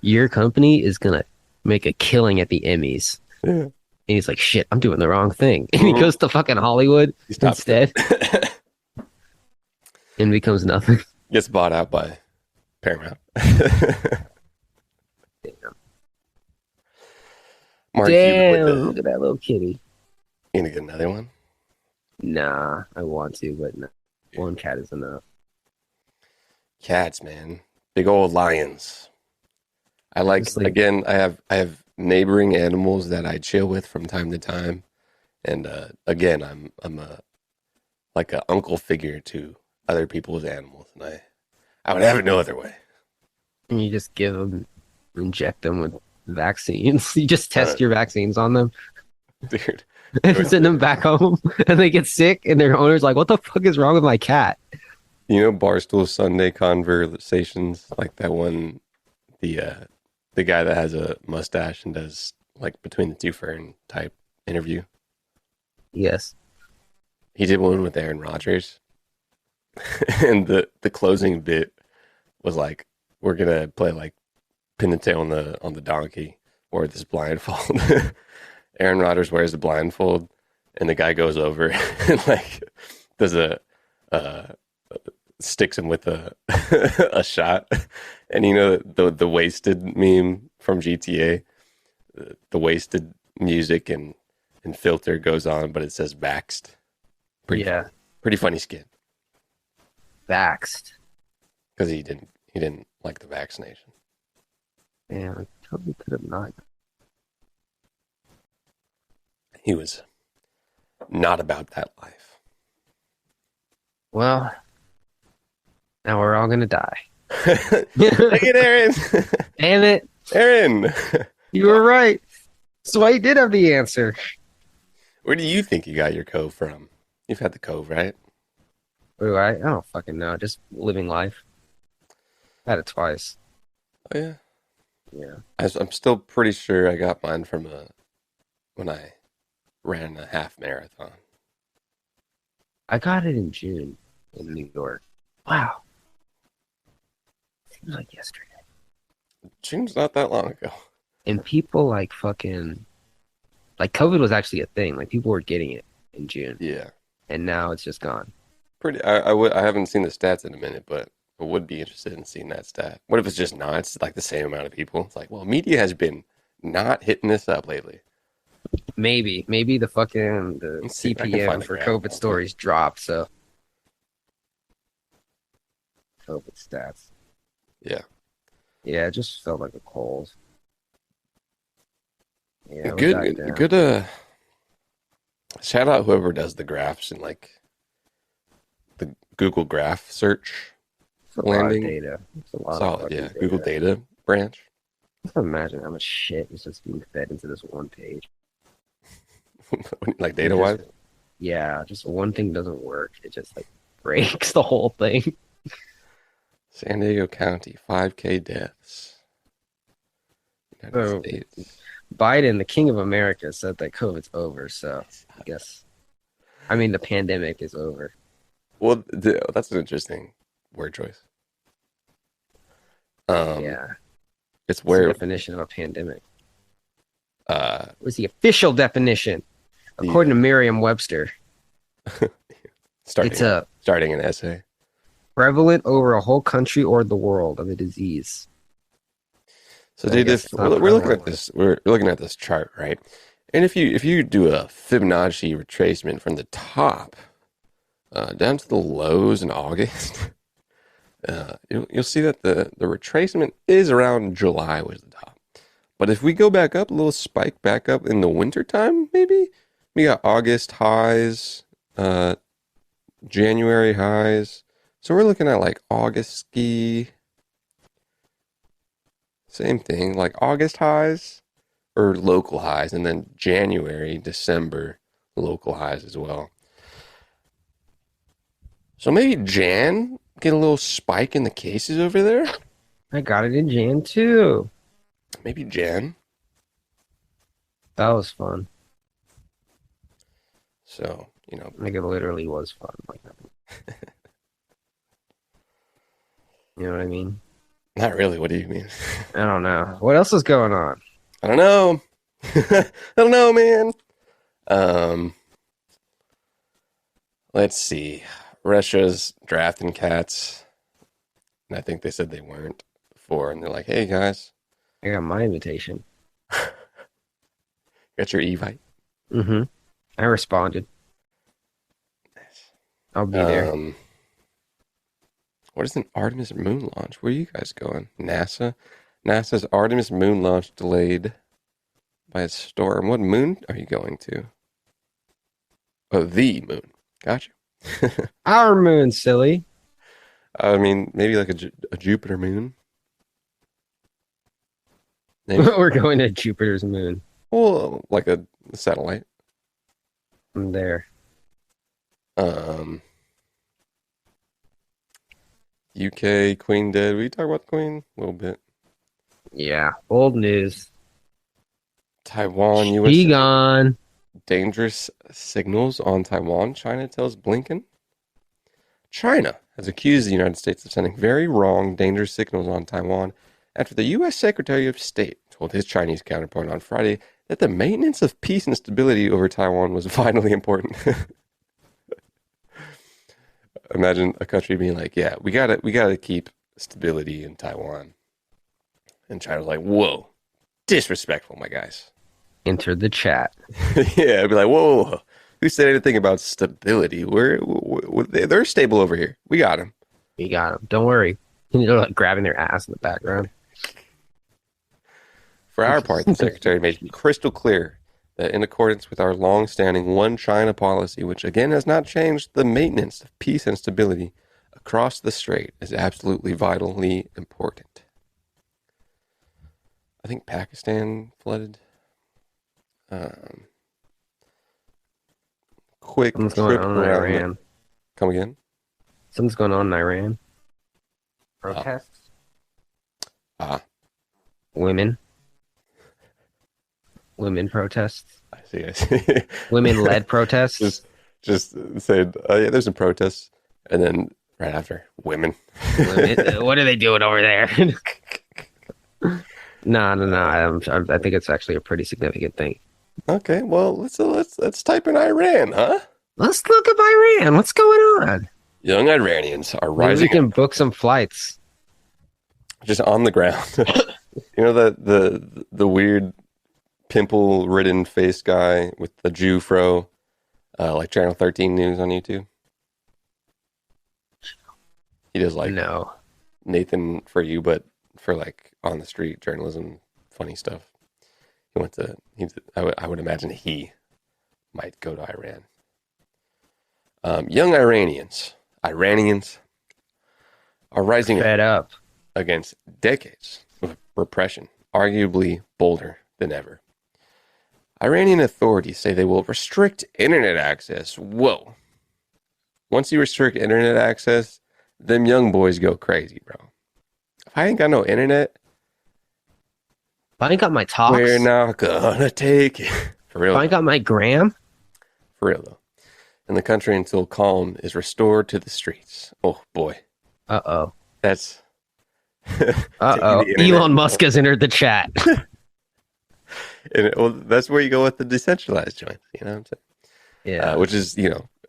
your company is going to make a killing at the Emmys. Yeah. And he's like, shit, I'm doing the wrong thing. And he goes to fucking Hollywood instead. And becomes nothing. Gets bought out by Paramount. Mark, damn, look at that little kitty. You gonna get another one? Nah, I want to, but no. One cat is enough. Cats, man. Big old lions. I like, again, I have neighboring animals that I chill with from time to time. And again, I'm a like an uncle figure to other people's animals, and I would have it no other way. And you just inject them with vaccines. You just test your vaccines on them. Dude. And send them back home, and they get sick, and their owner's like, what the fuck is wrong with my cat? You know, Barstool Sunday Conversations, like that one, the guy that has a mustache and does like Between the Two Fern type interview. Yes. He did one with Aaron Rodgers. And the closing bit was like, we're gonna play like pin the tail on the donkey or this blindfold. Aaron Rodgers wears the blindfold and the guy goes over and like does sticks him with a a shot. And you know the wasted meme from GTA, the wasted music and filter goes on, but it says vaxxed. Pretty funny skit. Vaxxed. Because he didn't like the vaccination. Man, I totally could have not. He was not about that life. Well, now we're all gonna die. Look at Aaron. Damn it, Aaron. You were right. So I did have the answer. Where do you think you got your cove from? You've had the cove, right? Ooh, I don't fucking know. Just living life. Had it twice. Oh yeah. Yeah. I'm still pretty sure I got mine from when I ran a half marathon. I got it in June in New York. Wow. Seems like yesterday. June's not that long ago. And people like fucking like COVID was actually a thing. Like people were getting it in June, Yeah. and now it's just gone. Pretty. I haven't seen the stats in a minute, but I would be interested in seeing that stat. What if it's just not? It's like the same amount of people. It's like, well, media has been not hitting this up lately. Maybe the fucking the Let's see if I can CPM find a for graph. COVID stories dropped. So COVID stats. Yeah. Yeah, it just felt like a cold. Yeah, we're back down. Good. Shout out whoever does the graphs and like the Google Graph search. It's a lot of landing. data. It's a lot of Solid, fucking yeah. data. Google Data branch. Just imagine how much shit is just being fed into this one page. Like data wise. Yeah, just one thing doesn't work. It just like breaks the whole thing. San Diego County, 5K deaths. United Oh. States. Biden, the king of America, said that COVID's over. So I guess, I mean, the pandemic is over. Well, that's an interesting word choice. Yeah. It's What's the where definition of a pandemic? What's the official definition? According to Merriam-Webster, starting it's a starting an essay. prevalent over a whole country or the world of a disease. So, I dude, guess if it's not we're looking at prevalent. this, we're looking at this chart, right? And if you do a Fibonacci retracement from the top down to the lows in August, you'll see that the retracement is around July was the top. But if we go back up, a little spike back up in the wintertime, maybe we got August highs, January highs. So we're looking at like August ski. Same thing, like August highs or local highs, and then January, December local highs as well. So maybe Jan get a little spike in the cases over there. I got it in Jan too. Maybe Jan. That was fun. So, you know, Like it literally was fun. Like, you know what I mean? not really. What do you mean? I don't know. What else is going on? I don't know. I don't know, man. Let's see. Russia's drafting cats. And I think they said they weren't before. And they're like, hey, guys, I got my invitation. got your Evite? Mm-hmm. I responded. I'll be there. What is an Artemis moon launch? Where are you guys going? NASA's Artemis moon launch delayed by a storm. What moon are you going to? Oh, the moon. Gotcha. Our moon, silly. I mean, maybe like a Jupiter moon. Maybe. We're going to Jupiter's moon. Well, like a satellite. I'm there. UK Queen dead. We talk about the Queen a little bit. Yeah. Old news. Taiwan, She USA. gone. Dangerous signals on Taiwan, China tells Blinken. China has accused the United States of sending very wrong, dangerous signals on Taiwan after the U.S. Secretary of State told his Chinese counterpart on Friday that the maintenance of peace and stability over Taiwan was vitally important. Imagine a country being like, yeah, we gotta keep stability in Taiwan. And China's like, whoa, disrespectful, my guys. Entered the chat. Yeah, I'd be like, whoa, who said anything about stability? They're stable over here. We got them. We got him. Don't worry. They're like grabbing their ass in the background. For our part, the Secretary made crystal clear that in accordance with our long-standing One China policy, which again has not changed, the maintenance of peace and stability across the strait is absolutely vitally important. I think Pakistan flooded. Quick Something's trip going on in around. Iran. Come again? Something's going on in Iran. Protests. Ah, Women. Women protests. I see. I see. Women-led protests. just said, oh yeah, there's some protests, and then right after, women. What are they doing over there? No. I think it's actually a pretty significant thing. Okay, well let's type in Iran, huh? Let's look up Iran. What's going on? Young Iranians are Maybe we rising can up book some flights. just on the ground. You know that the weird pimple-ridden face guy with the Jew fro, like Channel 13 News on YouTube. He does like No. Nathan for you, but for like on the street journalism, funny stuff. I would imagine he might go to Iran. Young Iranians are rising Fed up. against decades of repression, arguably bolder than ever. Iranian authorities say they will restrict internet access. Whoa. Once you restrict internet access, them young boys go crazy, bro. If I ain't got no internet, If I ain't got my talks, we're not gonna take it. For real. if I ain't got my gram, For real, though. In the country until calm is restored to the streets. Oh, boy. uh-oh. That's... Uh-oh. Taking the internet. Elon Musk has entered the chat. Well, that's where you go with the decentralized joints, you know what I'm saying? Yeah. Which is,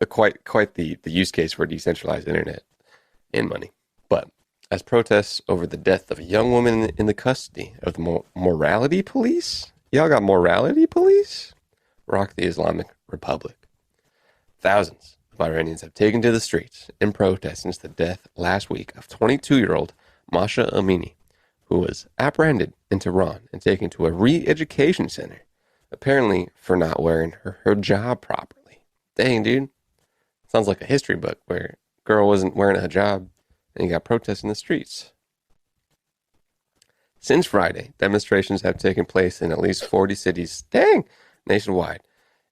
quite the use case for decentralized internet and money. But as protests over the death of a young woman in the custody of the morality police, y'all got morality police? Rock the Islamic Republic. Thousands of Iranians have taken to the streets in protest since the death last week of 22-year-old Masha Amini, who was apprehended in Tehran and taken to a re-education center, apparently for not wearing her hijab properly. Dang, dude. Sounds like a history book where a girl wasn't wearing a hijab and you got protests in the streets. Since Friday, demonstrations have taken place in at least 40 cities, nationwide,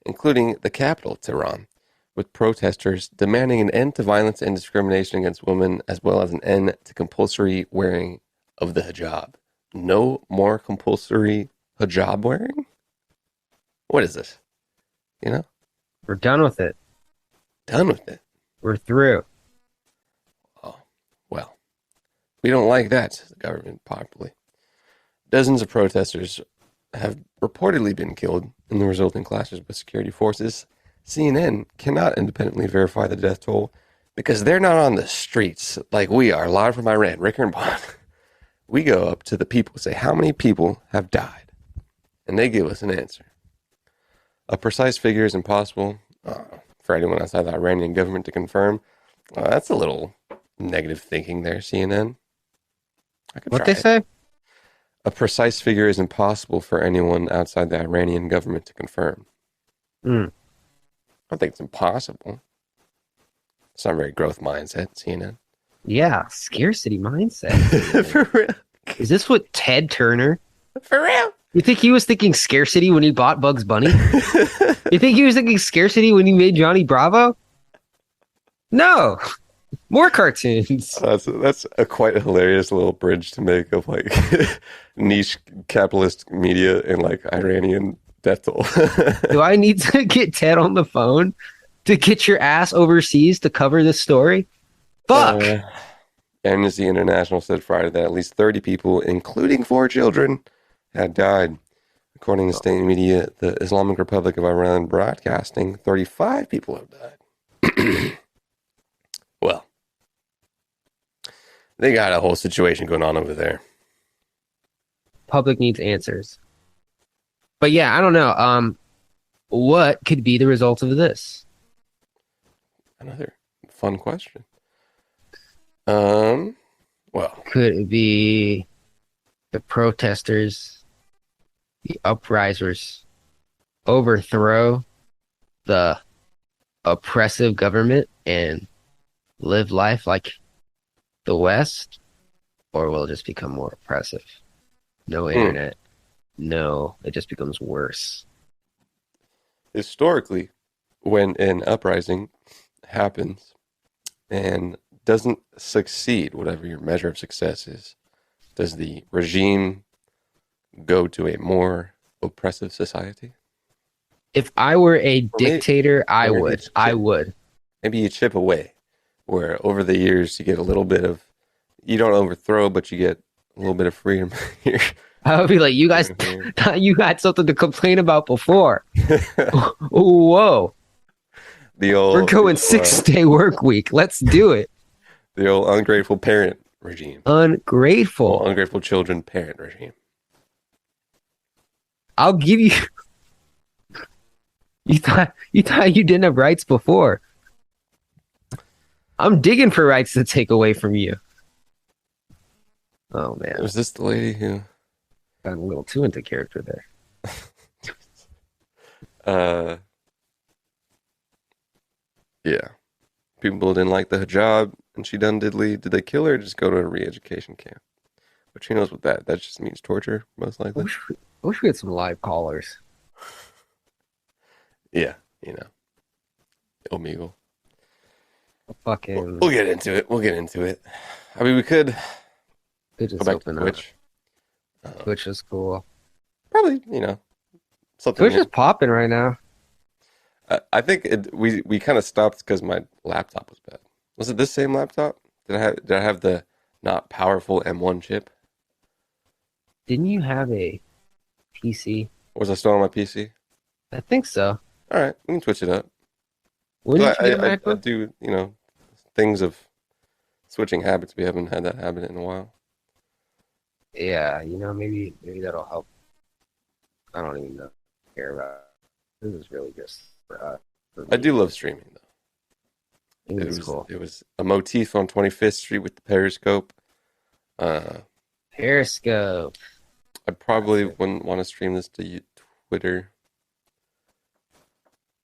including the capital, Tehran, with protesters demanding an end to violence and discrimination against women, as well as an end to compulsory wearing of the hijab. No more compulsory hijab wearing? What is this? We're done with it. Done with it. We're through. Oh, well. We don't like that, says the government popularly. Dozens of protesters have reportedly been killed in the resulting clashes with security forces. CNN cannot independently verify the death toll because they're not on the streets like we are, live from Iran. Ricker and Bond. We go up to the people and say, how many people have died? And they give us an answer. A precise figure is impossible for anyone outside the Iranian government to confirm. That's a little negative thinking there, CNN. What they say? A precise figure is impossible for anyone outside the Iranian government to confirm. I don't think it's impossible. It's not a very growth mindset, CNN. Yeah, scarcity mindset. For real. Is this what Ted Turner? For real. You think he was thinking scarcity when he bought Bugs Bunny? You think he was thinking scarcity when he made Johnny Bravo? No. More cartoons. That's a quite hilarious little bridge to make of like niche capitalist media and like Iranian death toll. Do I need to get Ted on the phone to get your ass overseas to cover this story? Fuck. Amnesty International said Friday that at least 30 people, including 4 children, had died. According to state media, the Islamic Republic of Iran broadcasting, 35 people have died. Well, they got a whole situation going on over there. Public needs answers. But yeah, I don't know. What could be the result of this? Another fun question. Well, Could it be the protesters, the uprisers, overthrow the oppressive government and live life like the West? Or will it just become more oppressive? No internet. No, it just becomes worse. historically, when an uprising happens and doesn't succeed, whatever your measure of success is, does the regime go to a more oppressive society? If I were a Or dictator, I or maybe would. it's I chip. would. Maybe you chip away, where over the years you get a little bit of, you don't overthrow, but you get a little bit of freedom here. I would be like, you guys, Here. you had something to complain about before. Whoa, The we're old, going 6 day work week. Let's do it. the old ungrateful parent regime, Ungrateful. ungrateful children parent regime. I'll give you. You thought you didn't have rights before. I'm digging for rights to take away from you. Oh man, Was this the lady who? got a little too into character there. Yeah. People didn't like the hijab, and she done diddly. Did they kill her or just go to a re-education camp? But she knows what that just means torture, most I likely. wish we had some live callers. Yeah, you know. Omegle. Fucking, We'll get into it. We'll get into it. I mean, we could they go just back to open up. Twitch. Twitch is cool. Probably, you know, something. Twitch is popping right now. I think we kind of stopped because my laptop was bad. Was it this same laptop? Did I have the not powerful M1 chip? Didn't you have a PC? Or was I still on my PC? I think so. All right, we can switch it up. When did you get a I MacBook? do, you know, things of switching habits. We haven't had that habit in a while. Yeah, maybe that'll help. I don't even care about it. This is really just for I me. do love streaming though. It was cool. It was a motif on 25th Street with the Periscope. Periscope. I probably wouldn't want to stream this to Twitter.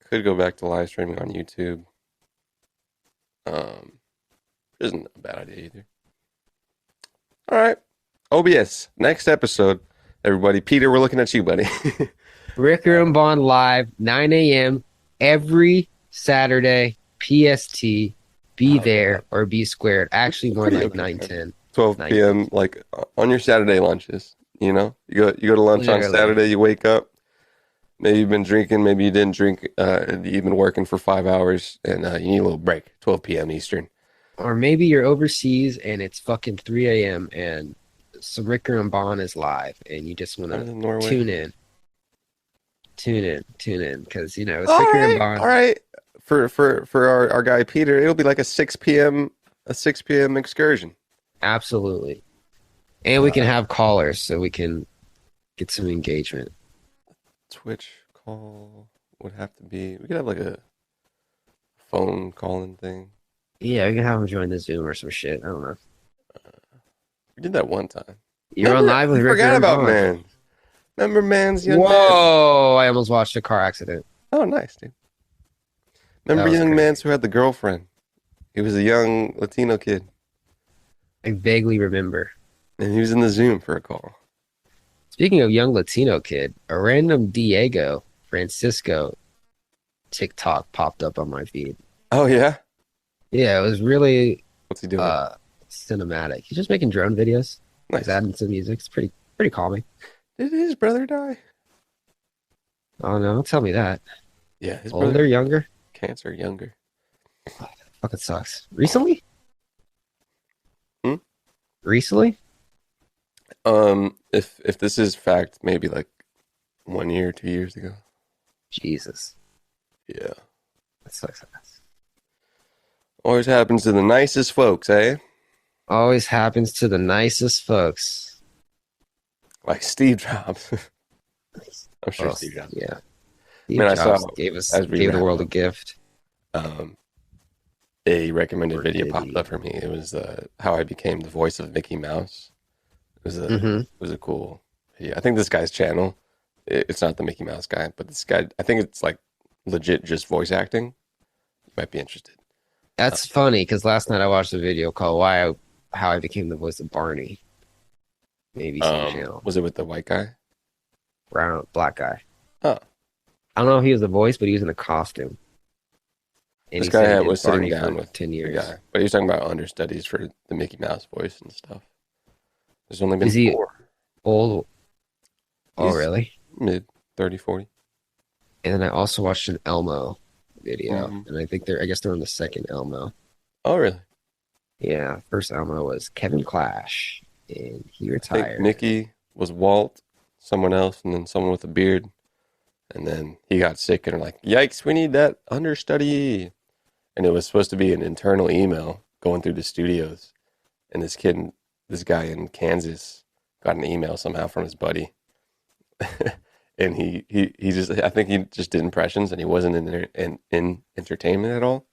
Could go back to live streaming on YouTube. Isn't a bad idea either. All right. OBS. Next episode, everybody. Peter, we're looking at you, buddy. Ricker and Bond live, 9 a.m. every Saturday, PST. Be there or be squared. Actually, more Pretty like okay. 9:10. 12 Nice. p.m. like on your Saturday lunches. You know, you go to lunch on Literally. Saturday. You wake up. Maybe you've been drinking. Maybe you didn't drink. You've been working for 5 hours, and you need a little break. 12 p.m. Eastern. Or maybe you're overseas and it's fucking 3 a.m. and some Ricker and Bond is live and you just want Out of to Norway. tune in. Tune in, because it's All Ricker right, and Bond. all right. For our guy Peter, it'll be like a 6 p.m. excursion. Absolutely. And we can have callers so we can get some engagement. Twitch call would have to be. We could have like a phone calling thing. Yeah, we can have them join the Zoom or some shit. I don't know. We did that one time. You're on live with I Ricker forgot and about Bond. man. Remember man's young man? Whoa! I almost watched a car accident. Oh, nice, dude. Remember That was young crazy. man who had the girlfriend? He was a young Latino kid, I vaguely remember. and he was in the Zoom for a call. Speaking of young Latino kid, a random Diego Francisco TikTok popped up on my feed. Oh yeah, Yeah, it was really what's he doing? cinematic. He's just making drone videos. Nice. He's adding some music. It's pretty calming. Did his brother die? Oh no, don't tell me that. Yeah, his Older, brother younger? cancer, younger. Fucking sucks. Recently? Hmm? Recently? If this is fact, maybe like 1 year, 2 years ago. Jesus. Yeah, That sucks ass. always happens to the nicest folks, eh? Always happens to the nicest folks. Like Steve Jobs. I'm sure Oh, Steve Jobs. yeah. Man, I Jobs saw- gave us as we gave the wrap world a up. gift. A recommended Or video did popped he? up for me. It was how I became the voice of Mickey Mouse. Mhm. It was a cool video. I think this guy's channel, it's not the Mickey Mouse guy, but this guy, I think it's like legit just voice acting. You might be interested. That's funny because last night I watched a video called How I Became the Voice of Barney. Maybe some channel. Was it with the white guy? Black guy. Huh. I don't know if he was the voice, but he was in a costume. And This he guy said he did was sitting Barney down for with 10 the years. guy, but he was talking about understudies for the Mickey Mouse voice and stuff. There's only been Is he- 4. Old. Oh, He's really? Mid 30, 40. And then I also watched an Elmo video, Mhm. and I guess they're on the second Elmo. Oh, really? Yeah, first Elmo was Kevin Clash, and he I think retired. Mickey was Walt, someone else, and then someone with a beard. And then he got sick and they're like, yikes, we need that understudy. And it was supposed to be an internal email going through the studios. And this guy in Kansas got an email somehow from his buddy. And he just, I think he just did impressions and he wasn't in there in entertainment at all.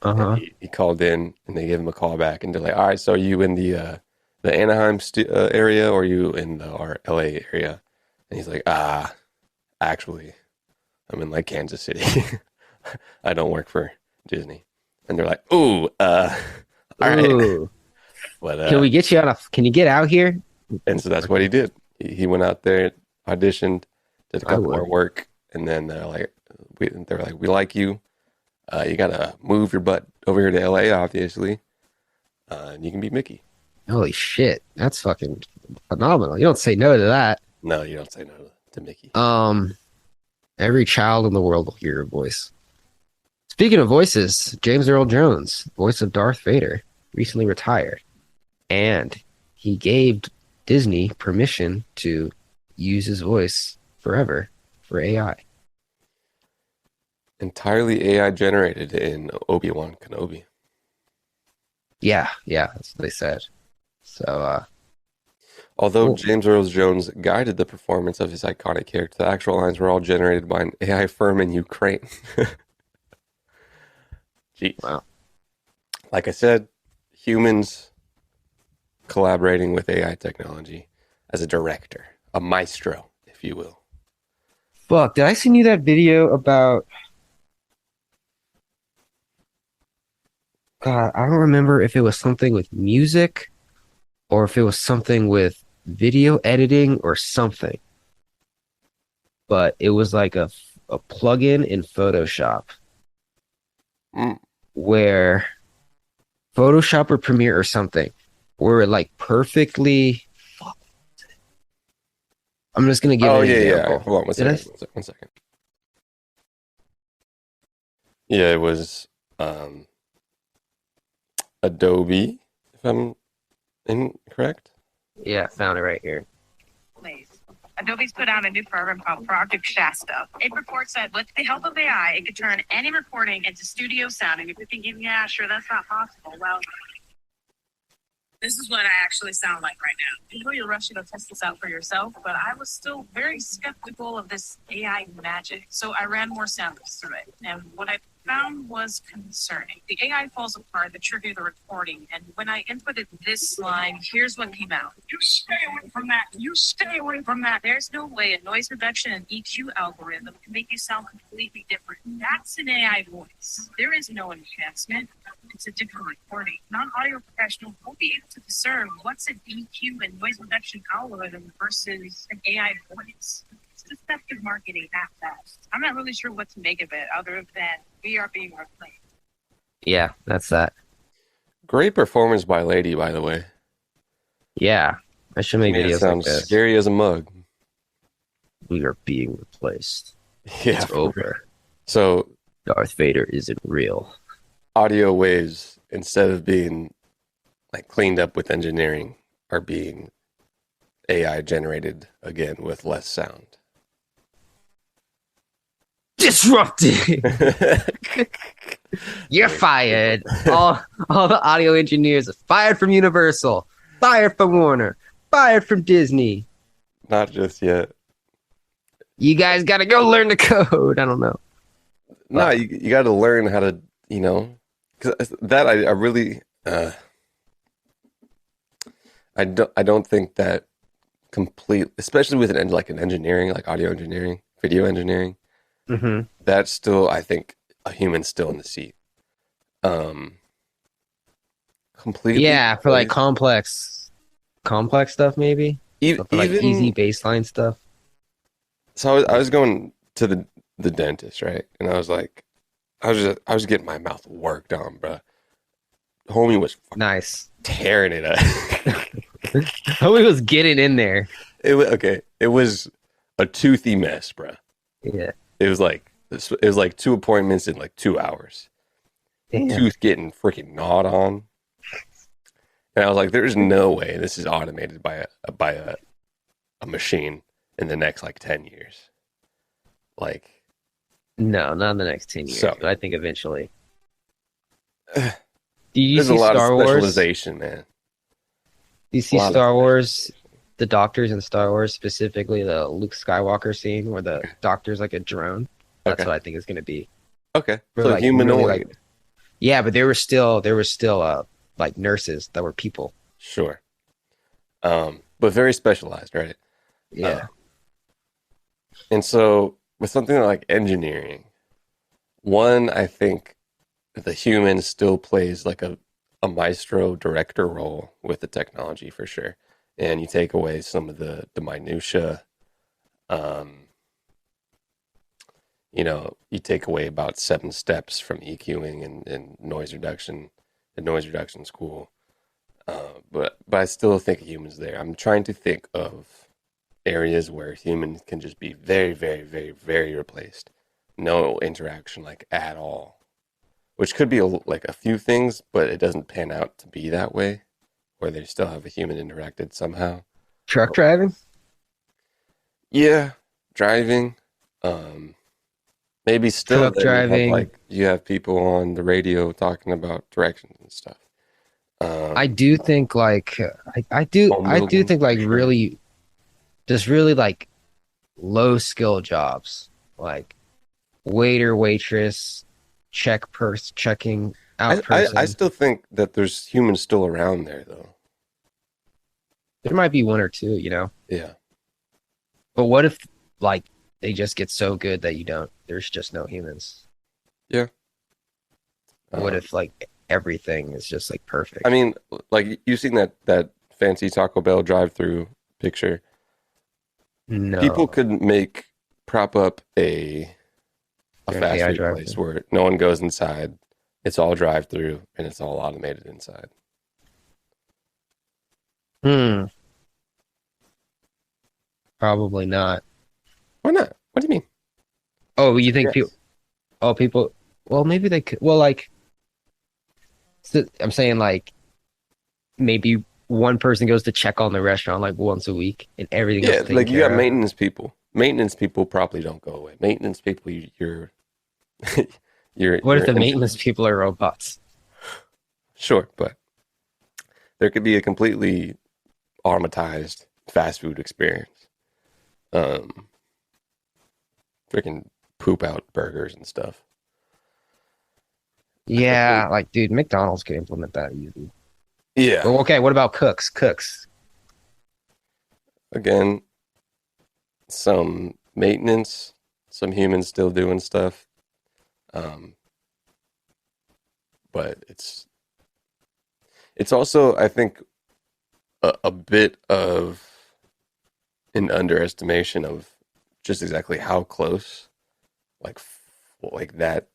And Uh-huh. he called in and they gave him a call back and they're like, all right, so are you in the Anaheim area or are you in our LA area? And he's like, actually, I'm in like Kansas City. I don't work for Disney. And they're like, ooh, all right. Ooh. But, Can we get you can you get out here? and so that's what he did. He went out there, auditioned, did a I couple more would. work, and then they're like, we like you. You gotta move your butt over here to LA, obviously, and you can be Mickey. Holy shit. That's fucking phenomenal. You don't say no to that. No, you don't say no to Mickey. Every child in the world will hear your voice. Speaking of voices, James Earl Jones, voice of Darth Vader, recently retired. And he gave Disney permission to use his voice forever for AI. Entirely AI generated in Obi-Wan Kenobi. Yeah, that's what they said. So, Although cool. James Earl Jones guided the performance of his iconic character, the actual lines were all generated by an AI firm in Ukraine. Jeez. Wow. Like I said, humans collaborating with AI technology as a director, a maestro, if you will. Fuck, did I send you that video about... God, I don't remember if it was something with music or if it was something with video editing or something. But it was like a plugin in Photoshop Mm. where Photoshop or Premiere or something where it like perfectly... Fuck. I'm just going to give Oh, an yeah, example. yeah. Hold on one Did I- second. One second. Yeah, it was Adobe, if I'm incorrect. Yeah, found it right here. Adobe's put out a new program called Project Shasta. It reports that with the help of AI, it could turn any recording into studio sound. And if you're thinking, yeah, sure, that's not possible. Well, this is what I actually sound like right now. You know, you're rushing to test this out for yourself, but I was still very skeptical of this AI magic. So I ran more samples through it. And what I found was concerning. The AI falls apart to trigger the recording. And when I inputted this line, here's what came out. You stay away from that. You stay away from that. There's no way a noise reduction and EQ algorithm can make you sound completely different. That's an AI voice. There is no enhancement. It's a different recording. Non-audio professionals won't be able to discern what's an EQ and noise reduction algorithm versus an AI voice. It's deceptive marketing at best. I'm not really sure what to make of it other than we are being replaced. Yeah, that's that. Great performance by Lady, by the way. Yeah, I should make Made it videos like sound this. scary as a mug. We are being replaced. Yeah. It's over. So Darth Vader isn't real. audio waves, instead of being like cleaned up with engineering, are being AI generated again with less sound. Disrupting. You're fired. All the audio engineers are fired from Universal, fired from Warner, fired from Disney. Not just yet. You guys got to go learn the code. I don't know. No, you got to learn how to, because that I really, I don't think that complete, especially with an engineering, like audio engineering, video engineering, Mm-hmm. that's still, I think, a human's still in the seat. Completely. Yeah, for like complex stuff, maybe. Even, For like easy baseline stuff. So I was going to the dentist, right? And I was like, I was getting my mouth worked on, bro. Homie was Nice. tearing it up. Homie was getting in there. It was a toothy mess, bro. Yeah. It was like it was like 2 appointments in like 2 hours. Damn. Tooth getting freaking gnawed on. And I was like, there's no way this is automated by a machine in the next like 10 years. Like, No, not in the next 10 years, So- but I think eventually. Do you there's see a lot Star of Wars? specialization, man. Do you see lot of Star Wars? The doctors in Star Wars, specifically the Luke Skywalker scene where the doctor's like a drone. That's Okay. what I think it's going to be. Okay. We're So like humanoid. really, like- Yeah, but there were still like nurses that were people. Sure. But very specialized, right? Yeah. And so with something like engineering, one, I think the human still plays like a maestro director role with the technology for sure. And you take away some of the minutia. You take away about 7 steps from EQing and noise reduction, the noise reduction school. But I still think a human's there. I'm trying to think of areas where humans can just be very, very, very, very replaced. No interaction like at all. Which could be like a few things, but it doesn't pan out to be that way, where they still have a human interacted somehow. Truck driving? Yeah, driving. Maybe still Truck then you have, driving. like you have people on the radio talking about directions and stuff. I do think like I do Home I do building, think like for sure. really just really like low skill jobs like waiter, waitress, checking out person. I still think that there's humans still around there though. There might be one or two, Yeah. But what if like they just get so good that there's just no humans? Yeah. What if like everything is just like perfect? I mean, like you've seen that fancy Taco Bell drive-through picture. No. People could prop up a Yeah, fast AI food drive-through. place where no one goes inside. It's all drive-through and it's all automated inside. Probably not. Why not? What do you mean? Oh, you think Yes. people? Oh, people. Well, maybe they could. Well, like, I'm saying like maybe one person goes to check on the restaurant like once a week, and everything else Yeah, is taken like you care got of. maintenance people. Maintenance people probably don't go away. Maintenance people, you're you're. What if you're the maintenance people are robots? Sure, but there could be a completely automatized fast food experience. Freaking poop out burgers and stuff. Yeah, like dude, McDonald's could implement that easy. Yeah. Well, okay, what about cooks? Cooks. Again, some maintenance, some humans still doing stuff. But it's also, I think, a bit of an underestimation of just exactly how close like that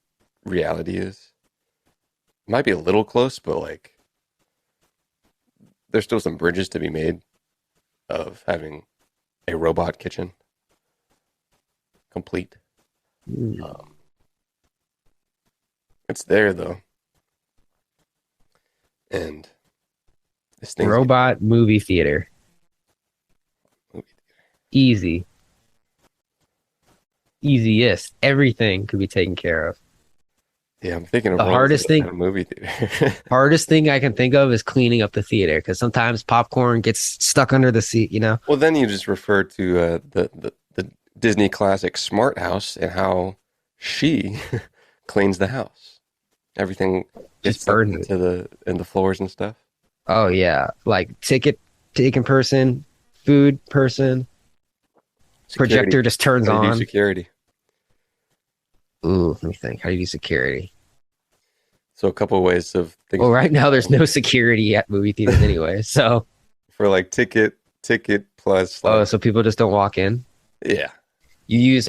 reality is. It might be a little close, but like there's still some bridges to be made of having a robot kitchen complete. It's there though, and this thing Robot movie theater. Easy. Easiest. Everything could be taken care of. Yeah, I'm thinking of The roles hardest at thing- a movie theater. Hardest thing I can think of is cleaning up the theater because sometimes popcorn gets stuck under the seat, Well, then you just refer to the Disney classic Smart House and how she cleans the house. Everything gets Just stuck burns into the floors and stuff. Oh yeah, like ticket taking person, food person, projector just turns How do you do on. security. Ooh, let me think. How do you do security? So a couple of ways of thinking. Well, right now there's no security at movie theaters anyway. So, For like ticket plus. oh, Like, so people just don't walk in. yeah. It's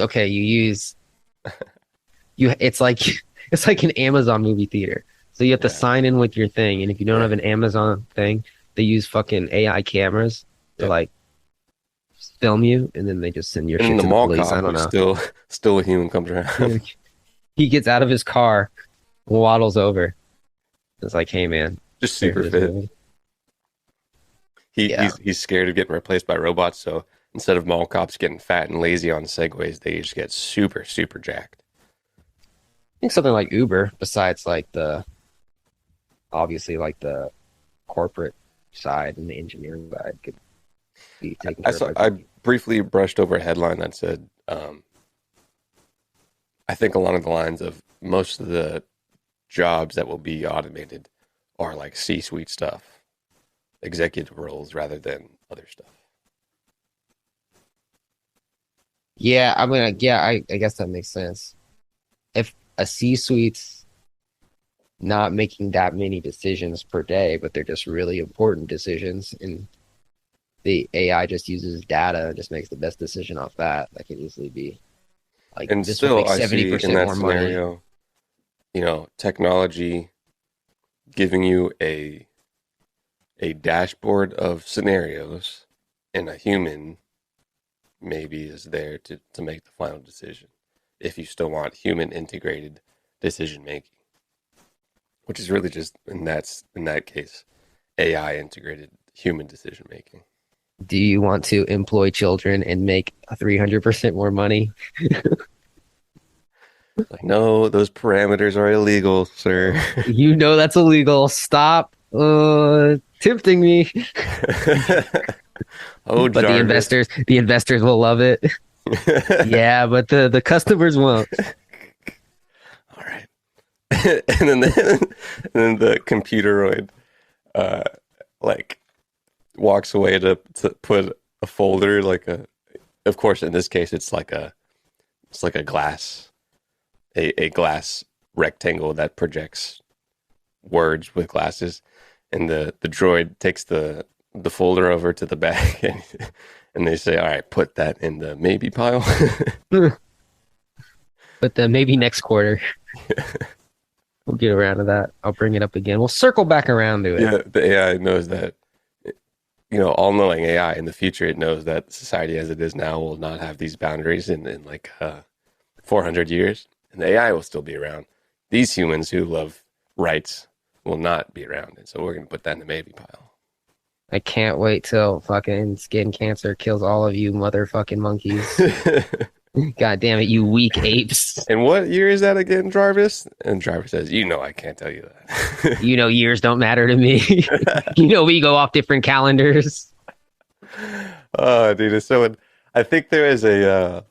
like an Amazon movie theater. So you have to Yeah. sign in with your thing, and if you don't have an Amazon thing, they use fucking AI cameras to Yep. like film you, and then they just send your And shit in the to the mall police. I cop, don't know. still a human comes around. He gets out of his car, waddles over. It's like, hey man, Just super fit. Yeah. He's scared of getting replaced by robots, so instead of mall cops getting fat and lazy on segways, they just get super, super jacked. I think something like Uber, besides like the obviously like the corporate side and the engineering side, could be taken care of by I briefly brushed over a headline that said, I think along the lines of most of the jobs that will be automated are like C-suite stuff, executive roles rather than other stuff. Yeah, I mean, I guess that makes sense. If a C-suite's not making that many decisions per day, but they're just really important decisions, and the AI just uses data and just makes the best decision off that, that could easily be like And this will still, make I see in 70% that more money. scenario, technology giving you a dashboard of scenarios, and a human maybe is there to make the final decision if you still want human integrated decision making, which is really just in that case AI integrated human decision making. Do you want to employ children and make 300% more money? Like, no, those parameters are illegal, sir. You know that's illegal. Stop tempting me. Oh, But Jarvis. the investors will love it. Yeah, but the customers won't. All right. and then the computeroid like walks away to put a folder of course in this case it's like a glass, a glass rectangle that projects words with glasses, and the droid takes the folder over to the back and they say, all right, put that in the maybe pile. But then maybe next quarter we'll get around to that. I'll bring it up again. We'll circle back around to it. Yeah, the AI knows that, all-knowing AI in the future, it knows that society as it is now will not have these boundaries in like 400 years, and the AI will still be around. These humans who love rights will not be around, and so we're going to put that in the maybe pile. I can't wait till fucking skin cancer kills all of you motherfucking monkeys. God damn it, you weak apes. And what year is that again, Jarvis? And Jarvis says, I can't tell you that. Years don't matter to me. We go off different calendars. Oh, dude. So I think there is it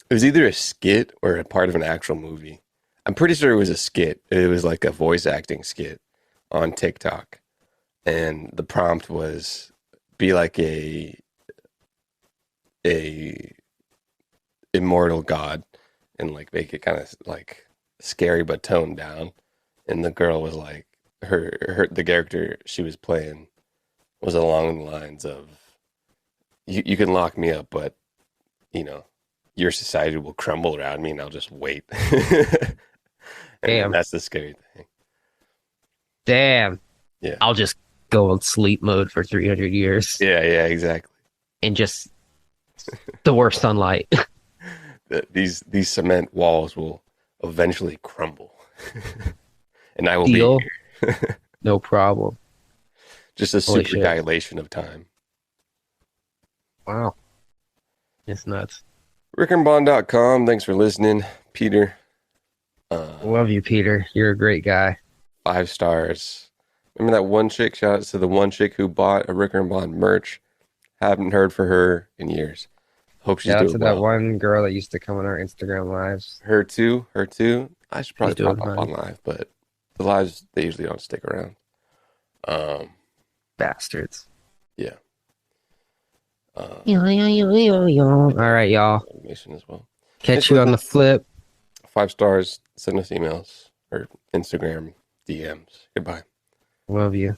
was either a skit or a part of an actual movie. I'm pretty sure it was a skit. It was like a voice acting skit on TikTok. And the prompt was be like a immortal god and like make it kind of like scary but toned down. And the girl was like the character she was playing was along the lines of you can lock me up, but your society will crumble around me and I'll just wait. And that's the scary thing. Damn. Yeah. I'll just go on sleep mode for 300 years. Yeah, exactly. And just the worst sunlight. These cement walls will eventually crumble. And I will Deal. be here. No problem. Just a super dilation of time. Wow. It's nuts. RickandBond.com. Thanks for listening, Peter. Love you, Peter. You're a great guy. 5 stars. Remember that one chick? Shout out to the one chick who bought a Rick and Bond merch. Haven't heard for her in years. Hope she's doing well. Shout out to that one girl that used to come on our Instagram lives. Her too. I should probably pop up on live, but the lives, they usually don't stick around. Bastards. Yeah. All right, y'all. Animation as well. Catch you on the flip. 5 stars. Send us emails or Instagram DMs. Goodbye. Love you.